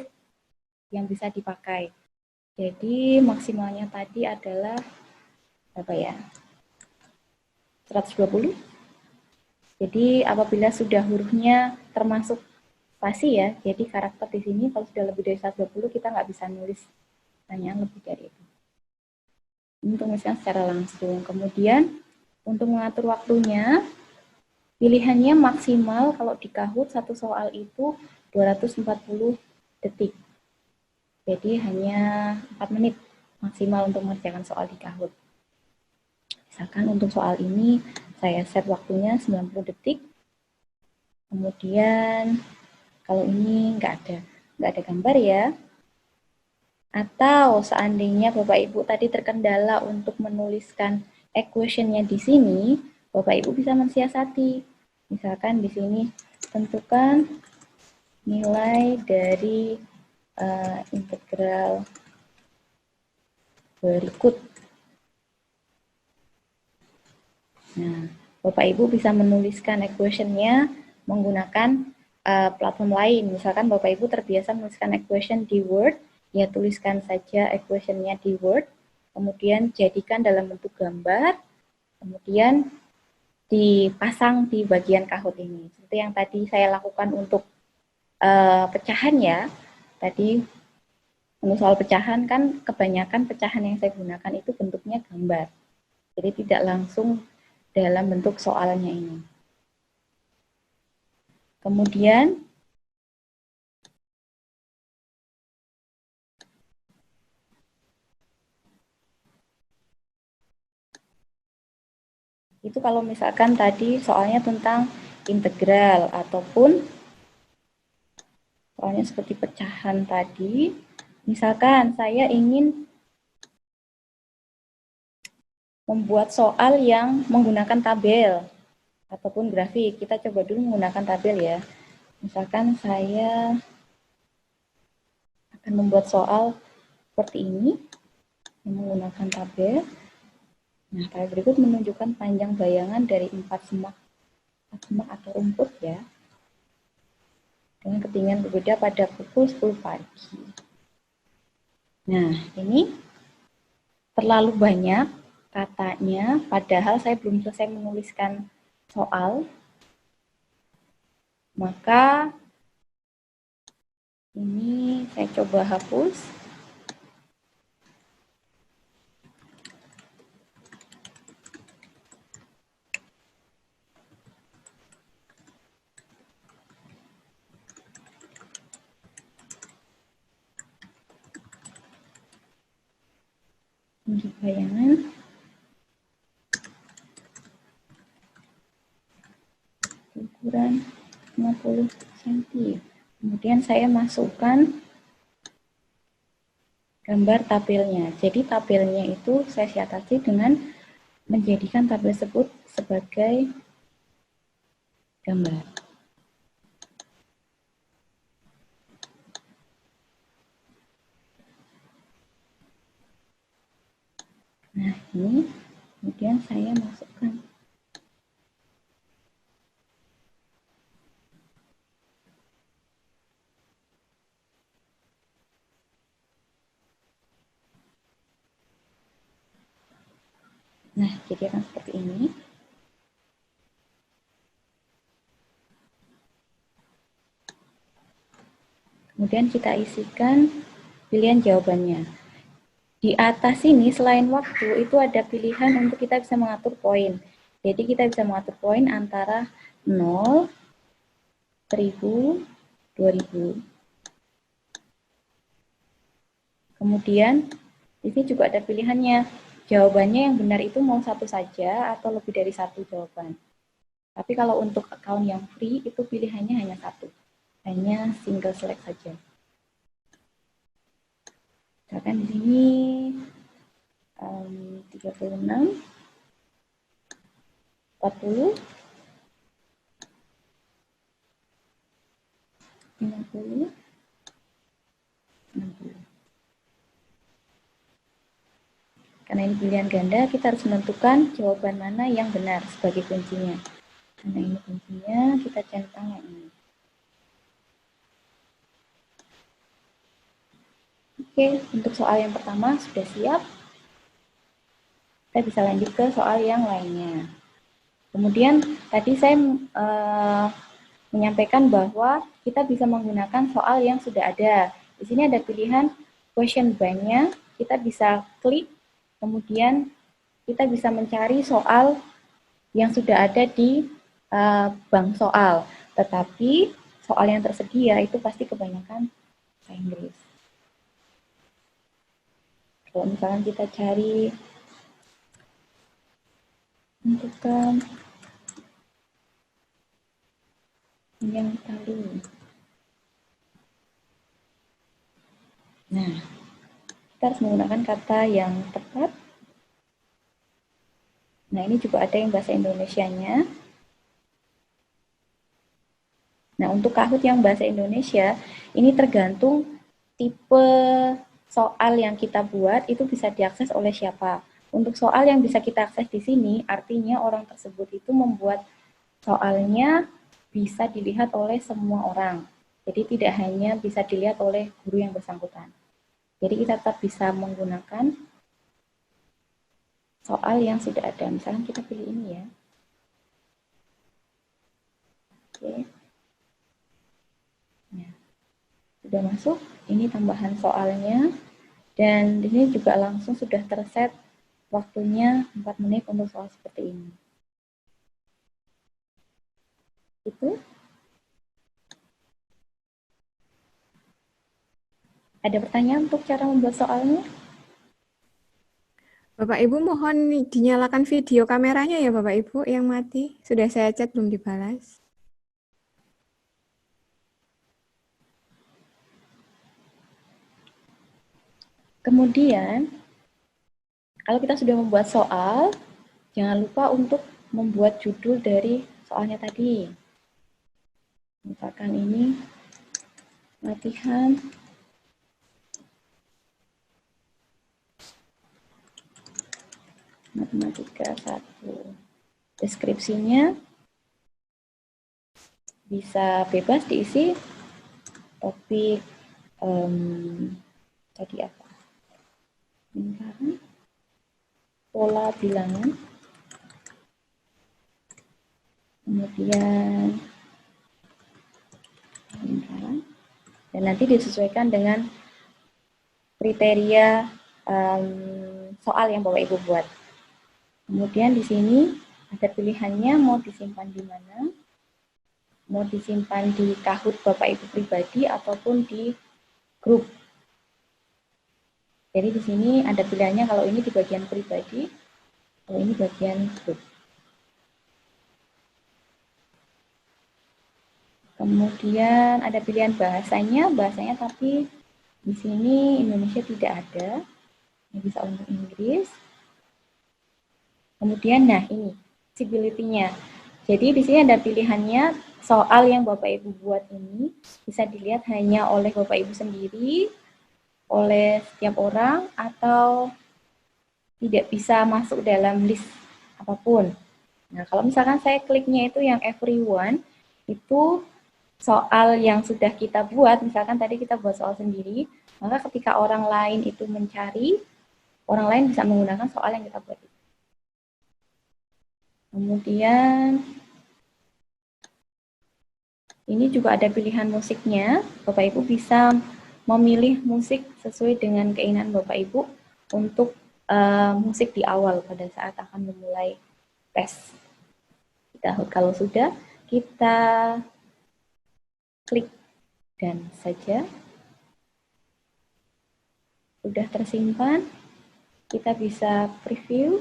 yang bisa dipakai. Jadi maksimalnya tadi adalah apa ya? 120. Jadi apabila sudah hurufnya termasuk spasi ya, jadi karakter di sini kalau sudah lebih dari 120 kita nggak bisa nulis pertanyaan lebih dari itu. Untuk menuliskan secara langsung. Kemudian untuk mengatur waktunya, pilihannya maksimal kalau di Kahoot satu soal itu 240 detik. Jadi hanya 4 menit maksimal untuk mengerjakan soal di Kahoot. Misalkan untuk soal ini saya set waktunya 90 detik. Kemudian kalau ini nggak ada gambar ya. Atau seandainya Bapak Ibu tadi terkendala untuk menuliskan equation-nya di sini, Bapak Ibu bisa mensiasati. Misalkan di sini tentukan nilai dari integral berikut. Nah, Bapak Ibu bisa menuliskan equation-nya menggunakan platform lain. Misalkan Bapak Ibu terbiasa menuliskan equation di Word, ya tuliskan saja equation-nya di Word, kemudian jadikan dalam bentuk gambar, kemudian dipasang di bagian Kahoot ini. Seperti yang tadi saya lakukan untuk pecahan ya. Tadi untuk soal pecahan kan kebanyakan pecahan yang saya gunakan itu bentuknya gambar. Jadi tidak langsung dalam bentuk soalnya ini. Kemudian itu kalau misalkan tadi soalnya tentang integral ataupun soalnya seperti pecahan tadi. Misalkan saya ingin membuat soal yang menggunakan tabel ataupun grafik. Kita coba dulu menggunakan tabel ya. Misalkan saya akan membuat soal seperti ini yang menggunakan tabel. Nah, tabel berikut menunjukkan panjang bayangan dari 4 semak atau rumput ya, dengan ketinggian berbeda pada pukul 10 pagi. Nah, ini terlalu banyak katanya, padahal saya belum selesai menuliskan soal. Maka ini saya coba hapus. Tinggi bayangan ukuran 50 cm. Kemudian saya masukkan gambar tabelnya. Jadi tabelnya itu saya siasati dengan menjadikan tabel tersebut sebagai gambar. Nah, ini kemudian saya masukkan. Nah, jadi akan seperti ini. Kemudian kita isikan pilihan jawabannya. Di atas ini selain waktu itu ada pilihan untuk kita bisa mengatur poin. Jadi kita bisa mengatur poin antara 0, 1000, 2000. Kemudian di sini juga ada pilihannya. Jawabannya yang benar itu mau satu saja atau lebih dari satu jawaban. Tapi kalau untuk account yang free itu pilihannya hanya satu. Hanya single select saja. Misalkan di sini 36, 40, 50, 60. Karena ini pilihan ganda, kita harus menentukan jawaban mana yang benar sebagai kuncinya. Karena ini kuncinya, kita centang yang ini. Oke, untuk soal yang pertama sudah siap. Kita bisa lanjut ke soal yang lainnya. Kemudian tadi saya menyampaikan bahwa kita bisa menggunakan soal yang sudah ada. Di sini ada pilihan question bank-nya, kita bisa klik, kemudian kita bisa mencari soal yang sudah ada di bank soal. Tetapi soal yang tersedia itu pasti kebanyakan bahasa Inggris. Kalau misalnya kita cari tentukan yang tali. Nah, kita harus menggunakan kata yang tepat. Nah, ini juga ada yang bahasa Indonesianya. Nah, untuk Kahoot yang bahasa Indonesia, ini tergantung tipe soal yang kita buat itu bisa diakses oleh siapa. Untuk soal yang bisa kita akses di sini, artinya orang tersebut itu membuat soalnya bisa dilihat oleh semua orang. Jadi tidak hanya bisa dilihat oleh guru yang bersangkutan. Jadi kita tetap bisa menggunakan soal yang sudah ada. Misalnya kita pilih ini ya. Oke. Nah, sudah masuk. Ini tambahan soalnya. Dan di sini juga langsung sudah terset waktunya 4 menit untuk soal seperti ini. Itu. Ada pertanyaan untuk cara membuat soalnya? Bapak Ibu mohon dinyalakan video kameranya ya Bapak Ibu yang mati. Sudah saya chat belum dibalas. Kemudian, kalau kita sudah membuat soal, jangan lupa untuk membuat judul dari soalnya tadi. Misalkan ini latihan matematika 1. Deskripsinya bisa bebas diisi topik tadi apa? Lingkaran, pola bilangan, kemudian lingkaran, dan nanti disesuaikan dengan kriteria soal yang Bapak Ibu buat. Kemudian di sini ada pilihannya mau disimpan di mana, mau disimpan di Kahoot Bapak Ibu pribadi ataupun di grup. Jadi di sini ada pilihannya kalau ini di bagian pribadi, kalau ini bagian grup. Kemudian ada pilihan bahasanya tapi di sini Indonesia tidak ada. Ini bisa untuk Inggris. Kemudian nah ini accessibility-nya. Jadi di sini ada pilihannya soal yang Bapak Ibu buat ini bisa dilihat hanya oleh Bapak Ibu sendiri, oleh setiap orang, atau tidak bisa masuk dalam list apapun. Nah, kalau misalkan saya kliknya itu yang everyone, itu soal yang sudah kita buat, misalkan tadi kita buat soal sendiri, maka ketika orang lain itu mencari, orang lain bisa menggunakan soal yang kita buat. Kemudian ini juga ada pilihan musiknya. Bapak Ibu bisa memilih musik sesuai dengan keinginan Bapak Ibu untuk musik di awal pada saat akan memulai tes. Kalau sudah, kita klik dan saja. Sudah tersimpan, kita bisa preview.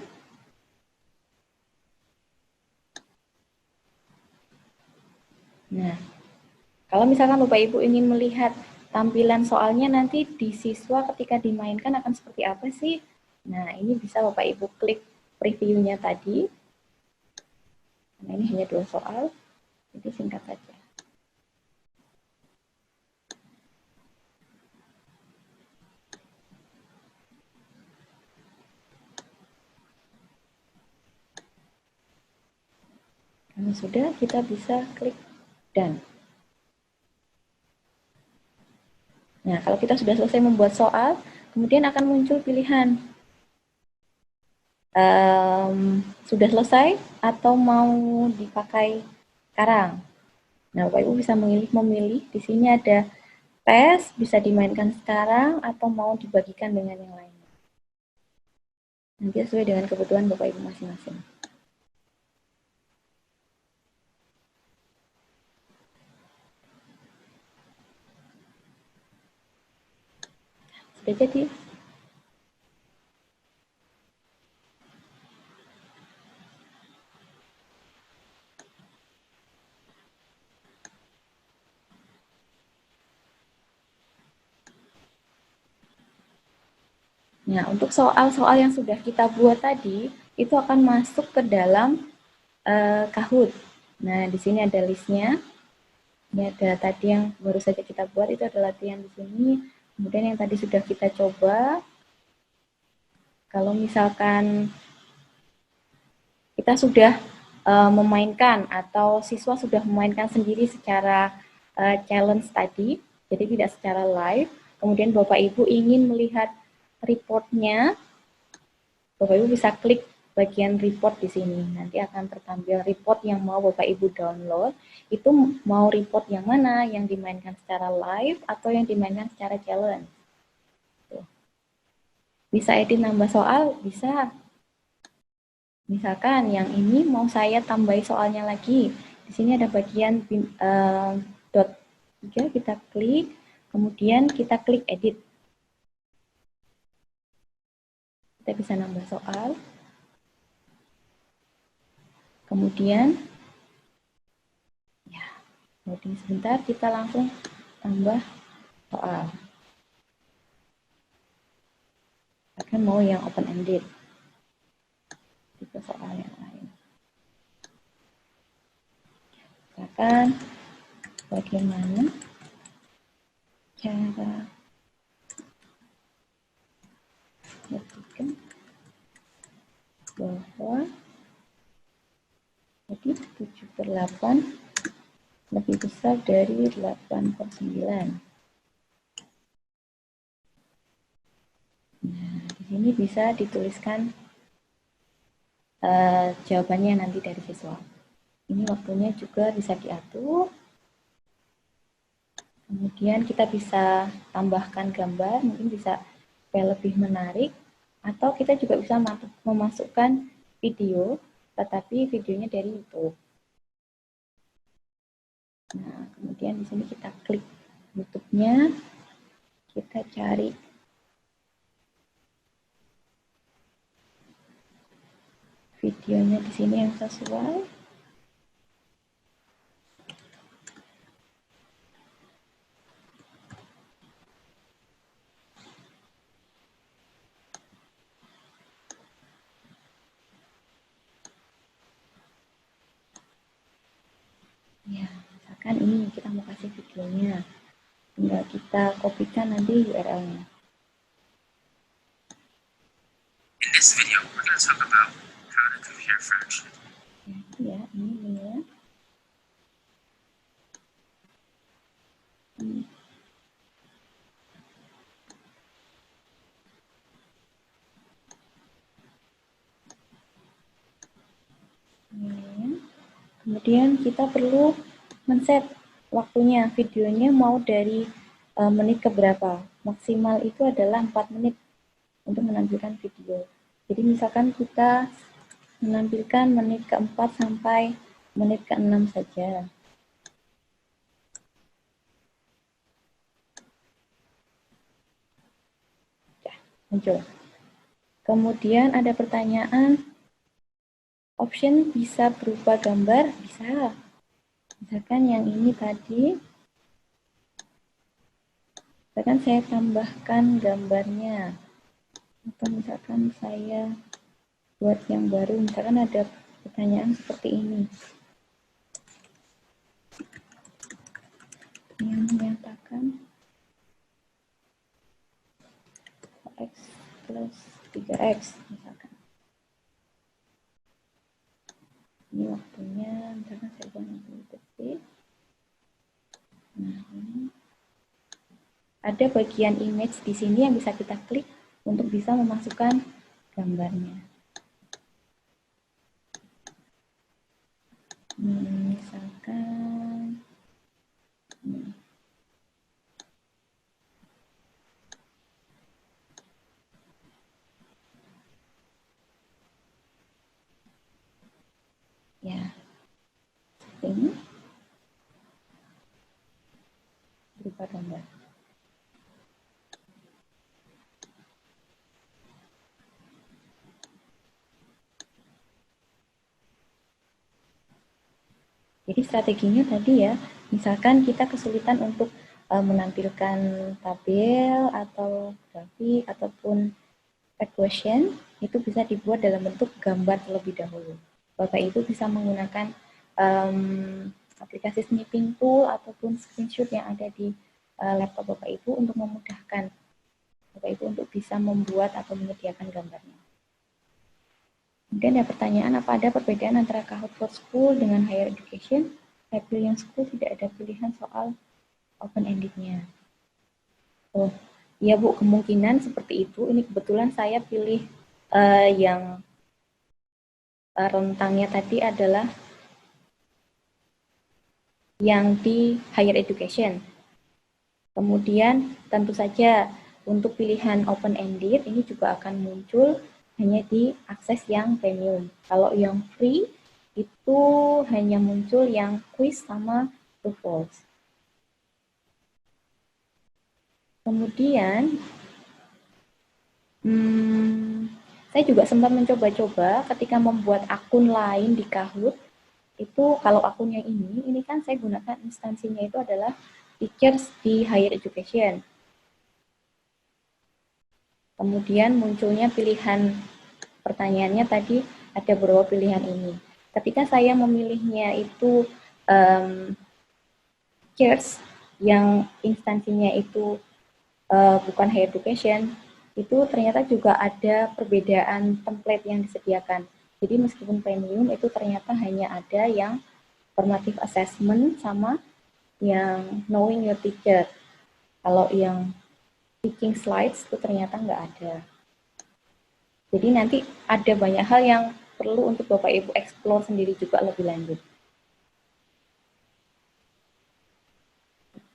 Nah, kalau misalkan Bapak Ibu ingin melihat tampilan soalnya nanti di siswa ketika dimainkan akan seperti apa sih? Nah, ini bisa Bapak Ibu klik previewnya tadi. Nah, ini hanya 2 soal, jadi singkat saja. Kalau sudah, kita bisa klik done. Nah, kalau kita sudah selesai membuat soal, kemudian akan muncul pilihan sudah selesai atau mau dipakai sekarang. Nah, Bapak Ibu bisa memilih. Di sini ada tes, bisa dimainkan sekarang atau mau dibagikan dengan yang lainnya. Nanti sesuai dengan kebutuhan Bapak Ibu masing-masing. Sudah jadi. Nah, untuk soal-soal yang sudah kita buat tadi, itu akan masuk ke dalam Kahoot. Nah, di sini ada listnya. Ini ada tadi yang baru saja kita buat, itu ada latihan di sini. Kemudian yang tadi sudah kita coba. Kalau misalkan kita sudah memainkan atau siswa sudah memainkan sendiri secara challenge tadi, jadi tidak secara live, kemudian Bapak Ibu ingin melihat reportnya, Bapak Ibu bisa klik bagian report di sini. Nanti akan tertampil report yang mau Bapak Ibu download. Itu mau report yang mana? Yang dimainkan secara live atau yang dimainkan secara challenge. Tuh. Bisa edit nambah soal? Bisa. Misalkan yang ini mau saya tambahi soalnya lagi. Di sini ada bagian dot 3, kita klik. Kemudian kita klik edit. Kita bisa nambah soal. Kemudian, ya, loading sebentar, kita langsung tambah soal. misalkan mau yang open-ended, tipe soal yang lain. Misalkan bagaimana cara membuktikan bahwa jadi 7/8 lebih besar dari 8/9. Nah, di sini bisa dituliskan jawabannya nanti dari siswa. Ini waktunya juga bisa diatur. Kemudian kita bisa tambahkan gambar, mungkin bisa supaya lebih menarik. Atau kita juga bisa memasukkan video, tetapi videonya dari YouTube. Nah, kemudian di sini kita klik YouTube-nya, kita cari videonya di sini yang sesuai. Ya, misalkan ini kita mau kasih videonya, tinggal kita kopikan nanti URL-nya. In this video, we're going to talk about how to compare fractions. Ya, ini ya. Kemudian kita perlu men-set waktunya, videonya mau dari menit ke berapa. Maksimal itu adalah 4 menit untuk menampilkan video. Jadi misalkan kita menampilkan menit ke-4 sampai menit ke-6 saja. Ya, muncul. Kemudian ada pertanyaan, option bisa berupa gambar? Bisa. Misalkan yang ini tadi, misalkan saya tambahkan gambarnya. Atau misalkan saya buat yang baru, misalkan ada pertanyaan seperti ini. Yang menyatakan X plus 3X, misalkan. Ini waktunya, misalkan saya buat 60 detik. Nah, ini ada bagian image di sini yang bisa kita klik untuk bisa memasukkan gambarnya. Misalkan ini. Ya, ini berupa gambar. Jadi strateginya tadi ya, misalkan kita kesulitan untuk menampilkan tabel atau grafik ataupun equation, itu bisa dibuat dalam bentuk gambar terlebih dahulu. Bapak Ibu bisa menggunakan aplikasi snipping tool ataupun screenshot yang ada di laptop Bapak Ibu untuk memudahkan Bapak Ibu untuk bisa membuat atau menyediakan gambarnya. Kemudian ada pertanyaan, apa ada perbedaan antara Kahoot for School dengan Higher Education? Saya pilih yang School, tidak ada pilihan soal open-ended-nya. Oh, iya Bu, kemungkinan seperti itu. Ini kebetulan saya pilih yang rentangnya tadi adalah yang di Higher Education. Kemudian tentu saja untuk pilihan open-ended ini juga akan muncul hanya di akses yang premium. Kalau yang free itu hanya muncul yang quiz sama true false. Kemudian saya juga sempat mencoba-coba ketika membuat akun lain di Kahoot. Itu kalau akun yang ini kan saya gunakan instansinya itu adalah teachers di Higher Education. Kemudian munculnya pilihan pertanyaannya tadi ada beberapa pilihan ini. Ketika saya memilihnya itu church yang instansinya itu bukan higher education, itu ternyata juga ada perbedaan template yang disediakan. Jadi meskipun premium itu ternyata hanya ada yang formative assessment sama yang knowing your teacher. Kalau yang teaching slides itu ternyata nggak ada. Jadi nanti ada banyak hal yang perlu untuk Bapak Ibu explore sendiri juga lebih lanjut.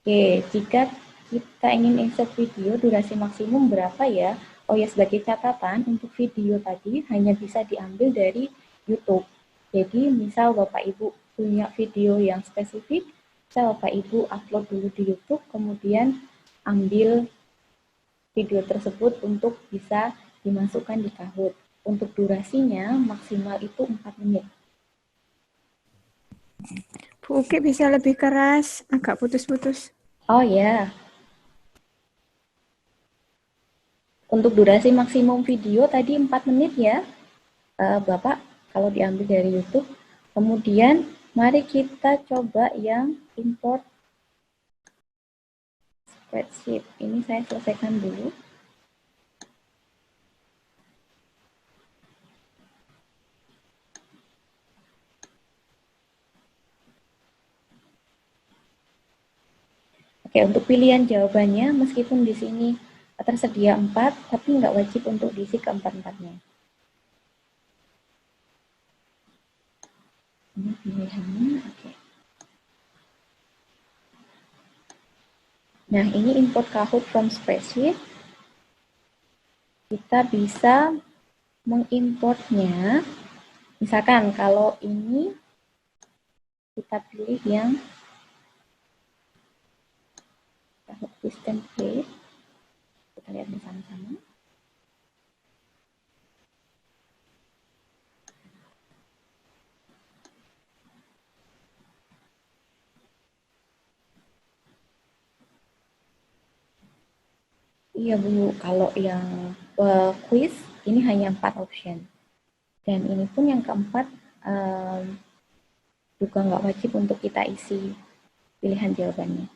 Oke, jika kita ingin insert video, durasi maksimum berapa ya? Oh ya, sebagai catatan, untuk video tadi hanya bisa diambil dari YouTube. Jadi, misal Bapak Ibu punya video yang spesifik, bisa Bapak Ibu upload dulu di YouTube, kemudian ambil video tersebut untuk bisa dimasukkan di Kahoot. Untuk durasinya maksimal itu 4 menit. Bu Uki bisa lebih keras, agak putus-putus. Oh ya, untuk durasi maksimum video tadi 4 menit ya, Bapak, kalau diambil dari YouTube. Kemudian, mari kita coba yang import spreadsheet. Ini saya selesaikan dulu. Oke, untuk pilihan jawabannya, meskipun di sini tersedia 4, tapi nggak wajib untuk diisi keempat-empatnya. Ini pilihannya, oke. Nah, ini import Kahoot from spreadsheet. Kita bisa mengimportnya. Misalkan kalau ini kita pilih yang Kahoot quiz template. Kita lihat bersama-sama. Iya Bu, kalau yang quiz ini hanya 4 option. Dan ini pun yang keempat juga nggak wajib untuk kita isi pilihan jawabannya.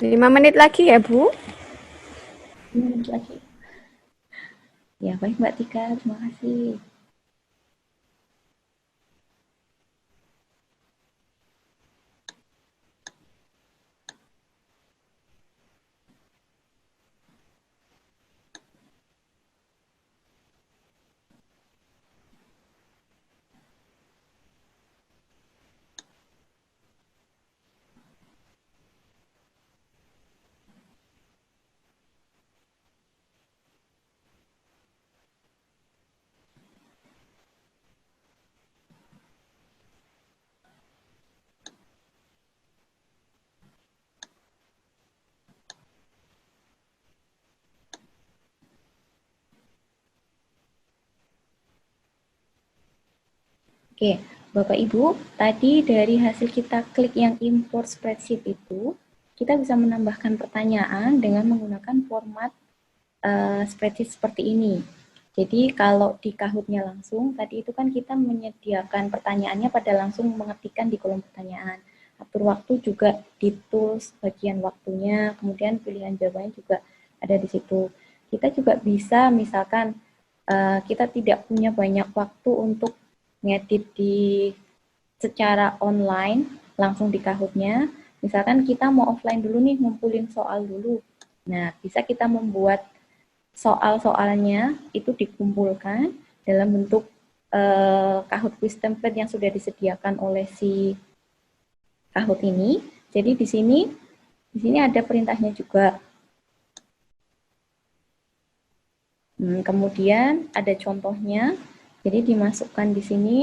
Lima menit lagi ya, Bu? 5 menit lagi. Ya, baik Mbak Tika, terima kasih. Oke, Bapak Ibu, tadi dari hasil kita klik yang import spreadsheet itu, kita bisa menambahkan pertanyaan dengan menggunakan format spreadsheet seperti ini. Jadi kalau di Kahoot-nya langsung, tadi itu kan kita menyediakan pertanyaannya pada langsung mengetikkan di kolom pertanyaan. Atur waktu juga di tools bagian waktunya, kemudian pilihan jawabannya juga ada di situ. Kita juga bisa misalkan kita tidak punya banyak waktu untuk ngedit secara online langsung di Kahoot-nya. Misalkan kita mau offline dulu nih, ngumpulin soal dulu. Nah, bisa kita membuat soal-soalnya itu dikumpulkan dalam bentuk Kahoot quiz template yang sudah disediakan oleh si Kahoot ini. Jadi di sini ada perintahnya juga. Kemudian ada contohnya, jadi dimasukkan di sini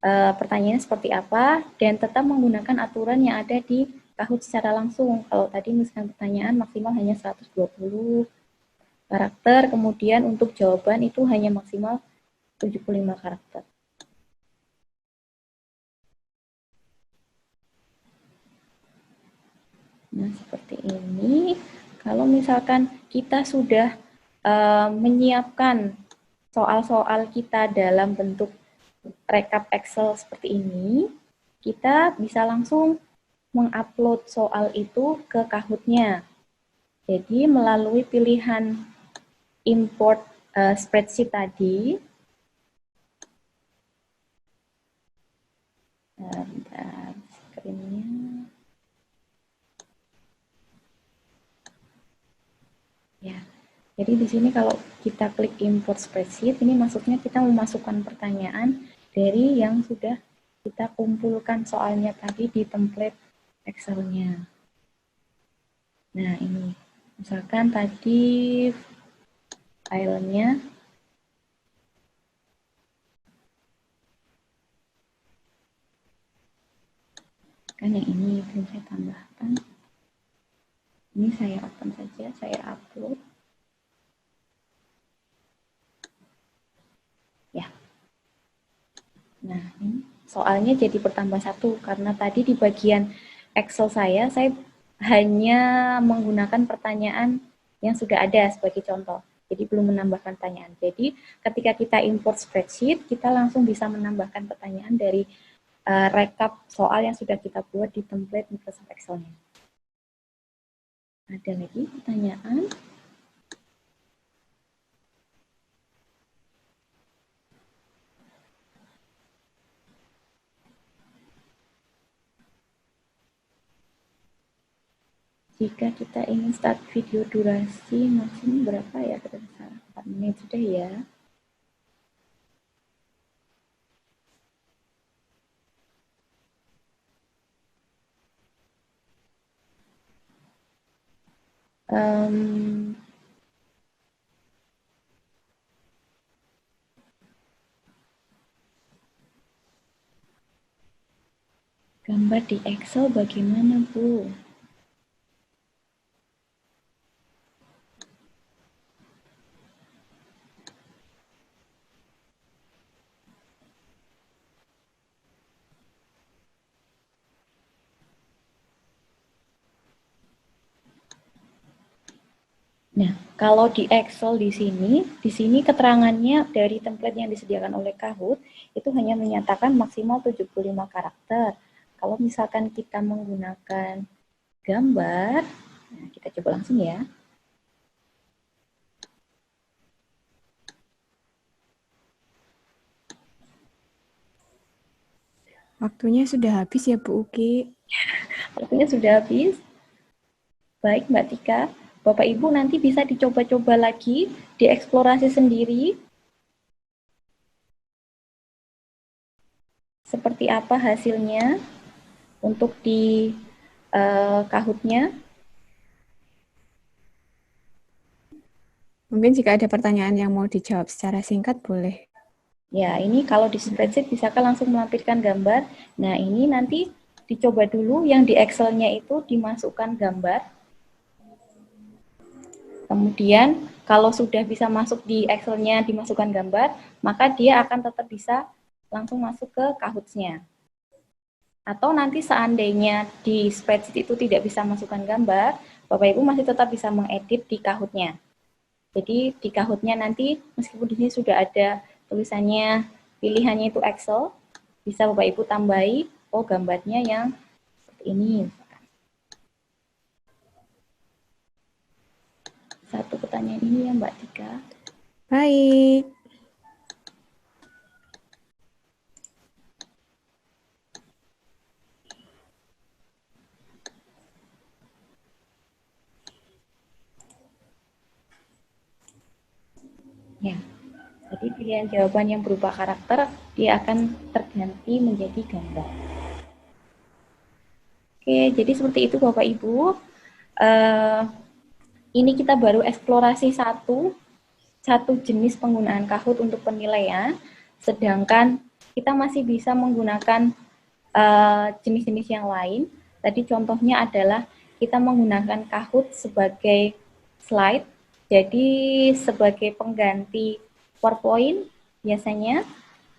pertanyaannya seperti apa, dan tetap menggunakan aturan yang ada di Kahoot secara langsung. Kalau tadi misalkan pertanyaan maksimal hanya 120 karakter, kemudian untuk jawaban itu hanya maksimal 75 karakter. Nah, seperti ini. Kalau misalkan kita sudah menyiapkan soal-soal kita dalam bentuk rekap Excel seperti ini, kita bisa langsung mengupload soal itu ke Kahoot-nya. Jadi melalui pilihan import spreadsheet tadi, bentar, screen-nya. Ya, jadi di sini kalau kita klik import spreadsheet, ini maksudnya kita memasukkan pertanyaan dari yang sudah kita kumpulkan soalnya tadi di template Excel-nya. Nah, ini misalkan tadi filenya kan yang ini belum saya tambahkan. Ini saya open saja, saya upload. Ya. Nah, ini soalnya jadi bertambah 1 karena tadi di bagian Excel saya hanya menggunakan pertanyaan yang sudah ada sebagai contoh. Jadi belum menambahkan pertanyaan. Jadi ketika kita import spreadsheet, kita langsung bisa menambahkan pertanyaan dari rekap soal yang sudah kita buat di template Microsoft Excel-nya. Ada lagi pertanyaan? Jika kita ingin start video durasi maksimum berapa ya? 4 menit sudah ya. Gambar di Excel bagaimana, Bu? Nah, kalau di Excel di sini keterangannya dari template yang disediakan oleh Kahoot itu hanya menyatakan maksimal 75 karakter. Kalau misalkan kita menggunakan gambar, nah kita coba langsung ya. Waktunya sudah habis ya Bu Uki. Waktunya sudah habis. Baik Mbak Tika, Bapak Ibu nanti bisa dicoba-coba lagi, dieksplorasi sendiri. Seperti apa hasilnya untuk di Kahoot-nya. Mungkin jika ada pertanyaan yang mau dijawab secara singkat boleh. Ya, ini kalau di spreadsheet bisakah langsung melampirkan gambar. Nah, ini nanti dicoba dulu yang di Excel-nya itu dimasukkan gambar. Kemudian, kalau sudah bisa masuk di Excel-nya dimasukkan gambar, maka dia akan tetap bisa langsung masuk ke Kahoot-nya. Atau nanti seandainya di spreadsheet itu tidak bisa masukkan gambar, Bapak Ibu masih tetap bisa mengedit di Kahoot-nya. Jadi di Kahoot-nya nanti, meskipun di sini sudah ada tulisannya, pilihannya itu Excel, bisa Bapak Ibu tambahi, oh gambarnya yang seperti ini. Satu pertanyaan ini ya Mbak Tika. Baik. Ya, jadi pilihan jawaban yang berupa karakter, dia akan terganti menjadi gambar. Oke, jadi seperti itu Bapak Ibu. Ini kita baru eksplorasi satu satu jenis penggunaan Kahoot untuk penilaian, sedangkan kita masih bisa menggunakan jenis-jenis yang lain. Tadi contohnya adalah kita menggunakan Kahoot sebagai slide, jadi sebagai pengganti PowerPoint biasanya.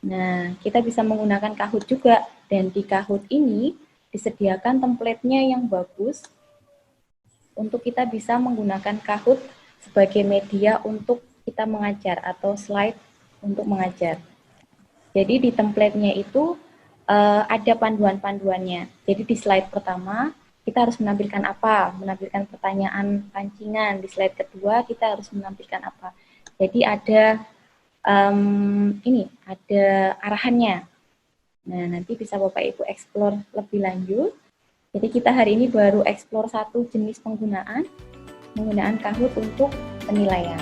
Nah, kita bisa menggunakan Kahoot juga, dan di Kahoot ini disediakan template-nya yang bagus untuk kita bisa menggunakan Kahoot sebagai media untuk kita mengajar atau slide untuk mengajar. Jadi di template-nya itu ada panduan-panduannya. Jadi di slide pertama kita harus menampilkan apa? Menampilkan pertanyaan pancingan. Di slide kedua kita harus menampilkan apa? Jadi ada ada arahannya. Nah, nanti bisa Bapak Ibu explore lebih lanjut. Jadi kita hari ini baru explore satu jenis penggunaan Kahoot untuk penilaian.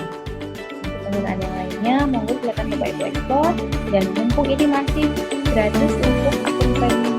Untuk penggunaan yang lainnya, monggo silakan Bapak Ibu explore, dan mumpung ini masih gratis untuk akun premium